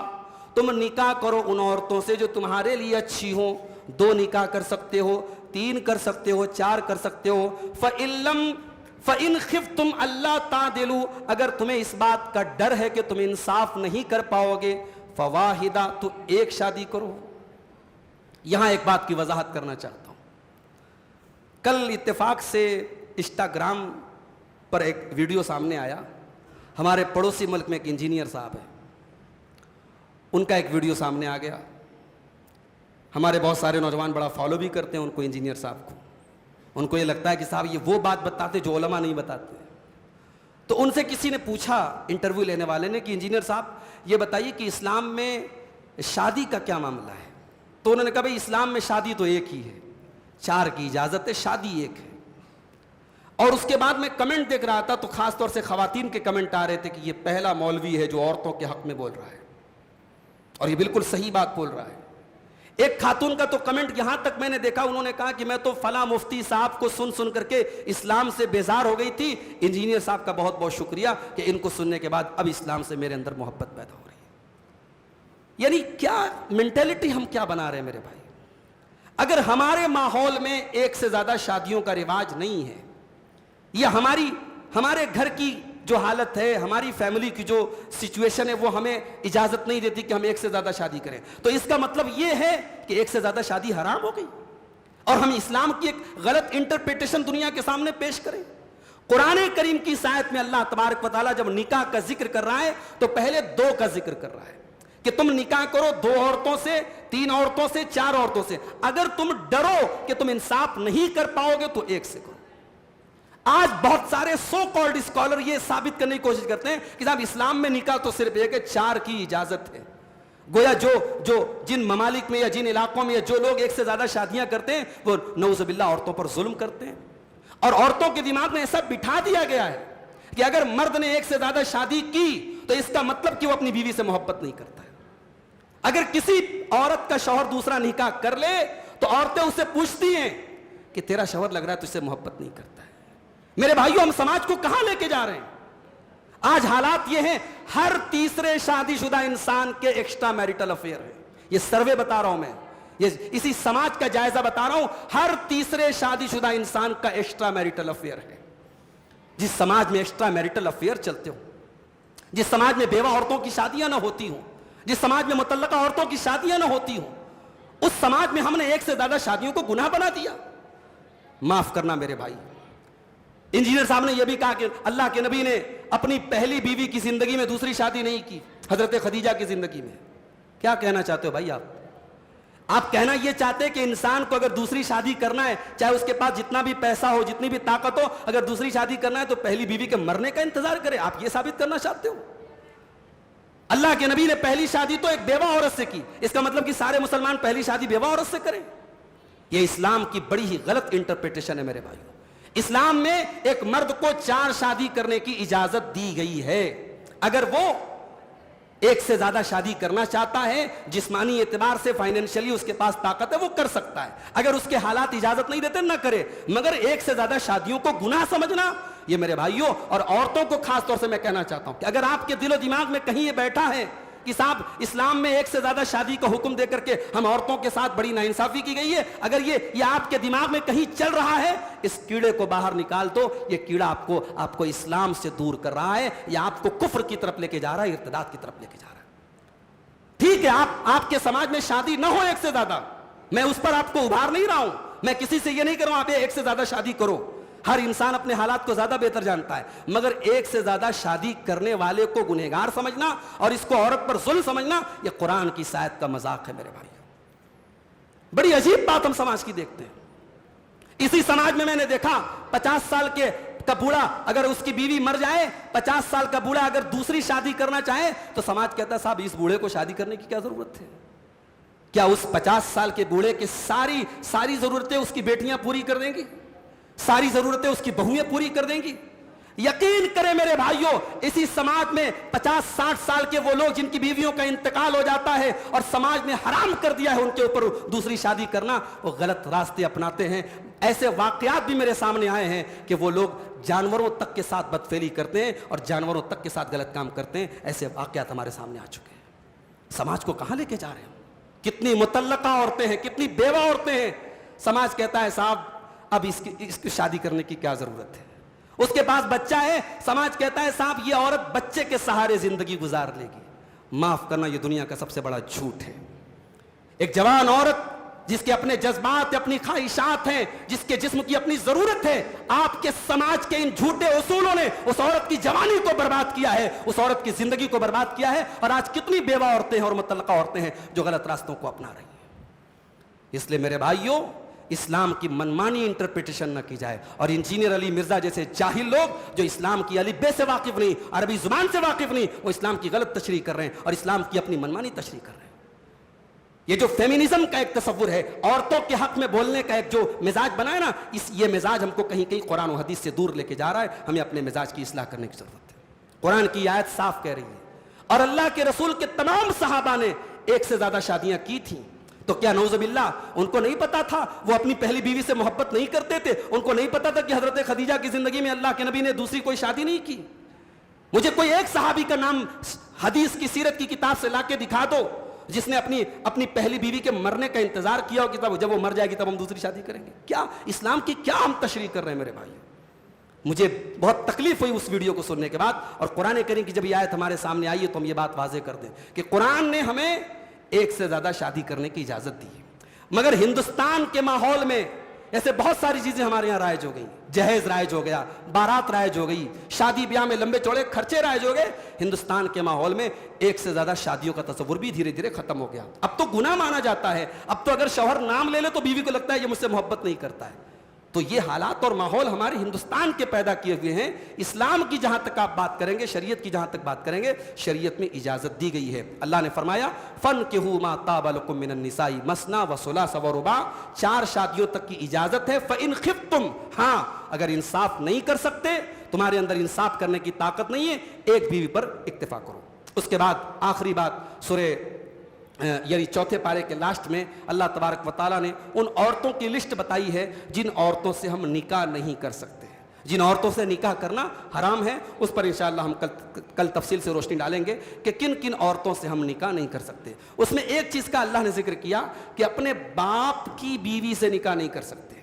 تم نکاح کرو ان عورتوں سے جو تمہارے لیے اچھی ہوں، 2 نکاح کر سکتے ہو، 3 کر سکتے ہو، 4 کر سکتے ہو۔ فَإِنْ خِفْتُمْ أَلَّا تَعْدِلُوا، اگر تمہیں اس بات کا ڈر ہے کہ تم انصاف نہیں کر پاؤ گے، فَوَاحِدَةٌ، تو ایک شادی کرو۔ یہاں ایک بات کی وضاحت کرنا چاہتا ہوں۔ کل اتفاق سے انسٹاگرام پر ایک ویڈیو سامنے آیا، ہمارے پڑوسی ملک میں ایک انجینئر صاحب ہیں، ان کا ایک ویڈیو سامنے آ گیا۔ ہمارے بہت سارے نوجوان بڑا فالو بھی کرتے ہیں ان کو، انجینئر صاحب کو، ان کو یہ لگتا ہے کہ صاحب یہ وہ بات بتاتے جو علماء نہیں بتاتے۔ تو ان سے کسی نے پوچھا، انٹرویو لینے والے نے، کہ انجینئر صاحب یہ بتائیے کہ اسلام میں شادی کا کیا معاملہ ہے؟ تو انہوں نے کہا بھائی اسلام میں شادی تو ایک ہی ہے، 4 کی اجازت ہے، شادی ایک ہے۔ اور اس کے بعد میں کمنٹ دیکھ رہا تھا تو خاص طور سے خواتین کے کمنٹ آ رہے تھے کہ یہ پہلا مولوی ہے جو عورتوں کے حق میں بول رہا ہے، اور یہ بالکل صحیح بات بول رہا ہے۔ ایک خاتون کا تو کمنٹ یہاں تک میں نے دیکھا، انہوں نے کہا کہ میں تو فلاں مفتی صاحب کو سن کر کے اسلام سے بیزار ہو گئی تھی، انجینئر صاحب کا بہت بہت شکریہ کہ ان کو سننے کے بعد اب اسلام سے میرے اندر محبت پیدا ہو رہی ہے۔ یعنی کیا مینٹیلٹی ہم کیا بنا رہے ہیں میرے بھائی؟ اگر ہمارے ماحول میں ایک سے زیادہ شادیوں کا رواج نہیں ہے، یا ہمارے گھر کی جو حالت ہے، ہماری فیملی کی جو سچویشن ہے، وہ ہمیں اجازت نہیں دیتی کہ ہم ایک سے زیادہ شادی کریں، تو اس کا مطلب یہ ہے کہ ایک سے زیادہ شادی حرام ہو گئی، اور ہم اسلام کی ایک غلط انٹرپریٹیشن دنیا کے سامنے پیش کریں۔ قرآن کریم کی اس آیت میں اللہ تبارک و تعالیٰ جب نکاح کا ذکر کر رہا ہے تو پہلے 2 کا ذکر کر رہا ہے کہ تم نکاح کرو 2 عورتوں سے، 3 عورتوں سے، 4 عورتوں سے۔ اگر تم ڈرو کہ تم انصاف نہیں کر پاؤ گے تو 1 سے کرو۔ آج بہت سارے سو کالڈ اسکالر یہ ثابت کرنے کی کوشش کرتے ہیں کہ صاحب اسلام میں نکاح تو صرف ایک ہے، 4 کی اجازت ہے۔ گویا جو جن ممالک میں یا جن علاقوں میں یا جو لوگ ایک سے زیادہ شادیاں کرتے ہیں وہ نعوذ باللہ عورتوں پر ظلم کرتے ہیں، اور عورتوں کے دماغ میں ایسا بٹھا دیا گیا ہے کہ اگر مرد نے ایک سے زیادہ شادی کی تو اس کا مطلب کہ وہ اپنی بیوی سے محبت نہیں کرتا ہے۔ اگر کسی عورت کا شوہر دوسرا نکاح کر لے تو عورتیں اسے پوچھتی ہیں کہ تیرا شوہر لگ رہا ہے تجھ سے محبت نہیں کرتا ہے۔ میرے بھائیوں، ہم سماج کو کہاں لے کے جا رہے ہیں؟ آج حالات یہ ہیں، ہر تیسرے شادی شدہ انسان کے ایکسٹرا میریٹل افیئر ہیں۔ یہ سروے بتا رہا ہوں میں، یہ اسی سماج کا جائزہ بتا رہا ہوں، ہر تیسرے شادی شدہ انسان کا ایکسٹرا میریٹل افیئر ہے۔ جس سماج میں ایکسٹرا میریٹل افیئر چلتے ہوں، جس سماج میں بیوہ عورتوں کی شادیاں نہ ہوتی ہوں، جس سماج میں مطلقہ عورتوں کی شادیاں نہ ہوتی ہوں، اس سماج میں ہم نے ایک سے زیادہ شادیوں کو گناہ بنا دیا۔ معاف کرنا میرے بھائی، انجینئر صاحب نے یہ بھی کہا کہ اللہ کے نبی نے اپنی پہلی بیوی کی زندگی میں دوسری شادی نہیں کی، حضرت خدیجہ کی زندگی میں۔ کیا کہنا چاہتے ہو بھائی آپ کہنا یہ چاہتے کہ انسان کو اگر دوسری شادی کرنا ہے، چاہے اس کے پاس جتنا بھی پیسہ ہو، جتنی بھی طاقت ہو، اگر دوسری شادی کرنا ہے تو پہلی بیوی کے مرنے کا انتظار کرے؟ آپ یہ ثابت کرنا چاہتے ہو؟ اللہ کے نبی نے پہلی شادی تو ایک بیوہ عورت سے کی، اس کا مطلب کہ سارے مسلمان پہلی شادی بیوہ عورت سے کریں؟ یہ اسلام کی بڑی ہی غلط انٹرپریٹیشن ہے میرے بھائیوں۔ اسلام میں ایک مرد کو 4 شادی کرنے کی اجازت دی گئی ہے۔ اگر وہ ایک سے زیادہ شادی کرنا چاہتا ہے، جسمانی اعتبار سے فائنینشلی اس کے پاس طاقت ہے، وہ کر سکتا ہے۔ اگر اس کے حالات اجازت نہیں دیتے نہ کرے، مگر ایک سے زیادہ شادیوں کو گناہ سمجھنا، یہ میرے بھائیوں اور عورتوں کو خاص طور سے میں کہنا چاہتا ہوں کہ اگر آپ کے دل و دماغ میں کہیں یہ بیٹھا ہے کہ صاحب اسلام میں ایک سے زیادہ شادی کا حکم دے کر کے ہم عورتوں کے ساتھ بڑی ناانصافی کی گئی ہے. اگر یہ آپ کے دماغ میں کہیں چل رہا ہے, اس کیڑے کو باہر نکال دو. یہ کیڑا آپ کو اسلام سے دور کر رہا ہے, یہ آپ کو کفر کی طرف لے کے جا رہا ہے, ارتداد کی طرف لے کے جا رہا ہے. ٹھیک ہے, آپ کے سماج میں شادی نہ ہو ایک سے زیادہ, میں اس پر آپ کو ابھار نہیں رہا ہوں. میں کسی سے یہ نہیں کر رہا ہوں آپ ایک سے زیادہ شادی کرو. ہر انسان اپنے حالات کو زیادہ بہتر جانتا ہے, مگر ایک سے زیادہ شادی کرنے والے کو گنہگار سمجھنا اور اس کو عورت پر ظلم سمجھنا, یہ قرآن کی اس آیت کا مذاق ہے میرے بھائی. بڑی عجیب بات ہم سماج کی دیکھتے ہیں. اسی سماج میں نے دیکھا 50 سال کا بوڑھا اگر اس کی بیوی مر جائے, 50 سال کا بوڑھا اگر دوسری شادی کرنا چاہے تو سماج کہتا ہے صاحب اس بوڑھے کو شادی کرنے کی کیا ضرورت ہے؟ کیا اس 50 سال کے بوڑھے کی ساری ضرورتیں اس کی بیٹیاں پوری کر دیں گی؟ ساری ضرورتیں اس کی بہویں پوری کر دیں گی؟ یقین کریں میرے بھائیوں, اسی سماج میں 50-60 سال کے وہ لوگ جن کی بیویوں کا انتقال ہو جاتا ہے اور سماج نے حرام کر دیا ہے ان کے اوپر دوسری شادی کرنا, وہ غلط راستے اپناتے ہیں. ایسے واقعات بھی میرے سامنے آئے ہیں کہ وہ لوگ جانوروں تک کے ساتھ بدفعلی کرتے ہیں اور جانوروں تک کے ساتھ غلط کام کرتے ہیں. ایسے واقعات ہمارے سامنے آ چکے ہیں. سماج کو کہاں لے کے جا رہے ہیں؟ کتنی مطلقہ عورتیں ہیں, کتنی بیوہ عورتیں ہیں. سماج کہتا ہے صاحب اب اس کی شادی کرنے کی کیا ضرورت ہے؟ اس کے پاس بچہ ہے, سماج کہتا ہے صاحب یہ عورت بچے کے سہارے زندگی گزار لے گی. معاف کرنا, یہ دنیا کا سب سے بڑا جھوٹ ہے. ایک جوان عورت جس کے اپنے جذبات, اپنی خواہشات ہیں, جس کے جسم کی اپنی ضرورت ہے, آپ کے سماج کے ان جھوٹے اصولوں نے اس عورت کی جوانی کو برباد کیا ہے, اس عورت کی زندگی کو برباد کیا ہے. اور آج کتنی بیوہ عورتیں ہیں اور مطلقہ عورتیں ہیں جو غلط راستوں کو اپنا رہی ہیں. اس لیے میرے بھائیوں, اسلام کی منمانی انٹرپریٹیشن نہ کی جائے. اور انجینئر علی مرزا جیسے جاہل لوگ جو اسلام کی الف بے سے واقف نہیں, عربی زبان سے واقف نہیں, وہ اسلام کی غلط تشریح کر رہے ہیں اور اسلام کی اپنی منمانی تشریح کر رہے ہیں. یہ جو فیمینزم کا ایک تصور ہے, عورتوں کے حق میں بولنے کا ایک جو مزاج بنا ہے نا, یہ مزاج ہم کو کہیں کہیں قرآن و حدیث سے دور لے کے جا رہا ہے. ہمیں اپنے مزاج کی اصلاح کرنے کی ضرورت ہے. قرآن کی آیت صاف کہہ رہی ہے, اور اللہ کے رسول کے تمام صحابہ نے ایک سے زیادہ شادیاں کی تھیں. تو کیا نعوذ باللہ ان کو نہیں پتا تھا وہ اپنی پہلی بیوی سے محبت نہیں کرتے تھے؟ ان کو نہیں پتا تھا کہ حضرت خدیجہ کی زندگی میں اللہ کے نبی نے دوسری کوئی شادی نہیں کی؟ مجھے کوئی ایک صحابی کا نام حدیث کی سیرت کی کتاب سے لا کے دکھا دو جس نے اپنی پہلی بیوی کے مرنے کا انتظار کیا ہو کہ جب وہ مر جائے گی تب ہم دوسری شادی کریں گے. کیا اسلام کی کیا ہم تشریح کر رہے ہیں میرے بھائی؟ مجھے بہت تکلیف ہوئی اس ویڈیو کو سننے کے بعد. اور قرآن کریم کی جب یہ آیت ہمارے سامنے آئی ہے تو ہم یہ بات واضح کر دیں کہ قرآن نے ہمیں ایک سے زیادہ شادی کرنے کی اجازت دی ہے. مگر ہندوستان کے ماحول میں ایسے بہت ساری چیزیں ہمارے یہاں رائج ہو گئی. جہیز رائج ہو گیا, بارات رائج ہو گئی, شادی بیاہ میں لمبے چوڑے خرچے رائج ہو گئے. ہندوستان کے ماحول میں ایک سے زیادہ شادیوں کا تصور بھی دھیرے دھیرے ختم ہو گیا. اب تو گناہ مانا جاتا ہے. اب تو اگر شوہر نام لے لے تو بیوی کو لگتا ہے یہ مجھ سے محبت نہیں کرتا ہے. تو یہ حالات اور ماحول ہمارے ہندوستان کے پیدا کیے ہوئے ہیں. اسلام کی جہاں تک آپ بات کریں گے, شریعت کی جہاں تک بات کریں گے, شریعت میں اجازت دی گئی ہے. اللہ نے فرمایا فَانْكِحُوا مَا طَابَ لَكُم مِّنَ النِّسَاءِ مَثْنَىٰ وَثُلَاثَ وَرُبَاعَ. 4 شادیوں تک کی اجازت ہے. فَإِنْ خِفْتُمْ, ہاں اگر انصاف نہیں کر سکتے, تمہارے اندر انصاف کرنے کی طاقت نہیں ہے, ایک بیوی پر اکتفا کرو. اس کے بعد آخری بات سورہ یعنی 4 پارے کے لاسٹ میں اللہ تبارک و تعالیٰ نے ان عورتوں کی لسٹ بتائی ہے جن عورتوں سے ہم نکاح نہیں کر سکتے, جن عورتوں سے نکاح کرنا حرام ہے. اس پر انشاءاللہ ہم کل تفصیل سے روشنی ڈالیں گے کہ کن کن عورتوں سے ہم نکاح نہیں کر سکتے. اس میں ایک چیز کا اللہ نے ذکر کیا کہ اپنے باپ کی بیوی سے نکاح نہیں کر سکتے,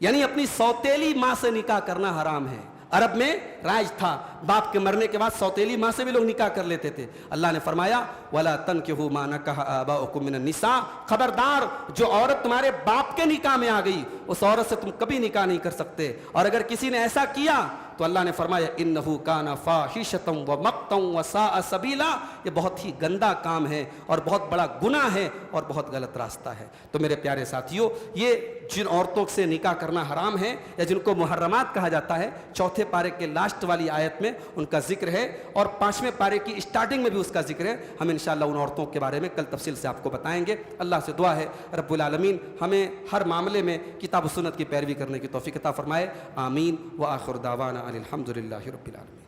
یعنی اپنی سوتیلی ماں سے نکاح کرنا حرام ہے. عرب میں رائج تھا, باپ کے مرنے کے بعد سوتیلی ماں سے بھی لوگ نکاح کر لیتے تھے. اللہ نے فرمایا وَلَا تَنْكِحُوا مَا نَكَحَ آبَاؤُكُم مِّنَ النِّسَاءِ, خبردار جو عورت تمہارے باپ کے نکاح میں آ گئی اس عورت سے تم کبھی نکاح نہیں کر سکتے. اور اگر کسی نے ایسا کیا تو اللہ نے فرمایا إِنَّهُ كَانَ فَاحِشَةً وَمَقْتًا وَسَاءَ سَبِيلًا, یہ بہت ہی گندا کام ہے اور بہت بڑا گناہ ہے اور بہت غلط راستہ ہے. تو میرے پیارے ساتھیوں, یہ جن عورتوں سے نکاح کرنا حرام ہے یا جن کو محرمات کہا جاتا ہے, 4 پارے کے لاسٹ والی آیت میں ان کا ذکر ہے اور 5ویں پارے کی اسٹارٹنگ میں بھی اس کا ذکر ہے. ہم انشاءاللہ ان عورتوں کے بارے میں کل تفصیل سے آپ کو بتائیں گے. اللہ سے دعا ہے رب العالمین ہمیں ہر معاملے میں کتاب و سنت کی پیروی کرنے کی توفیق عطا فرمائے. آمین. وآخر دعوانا الحمد للہ رب العالمین.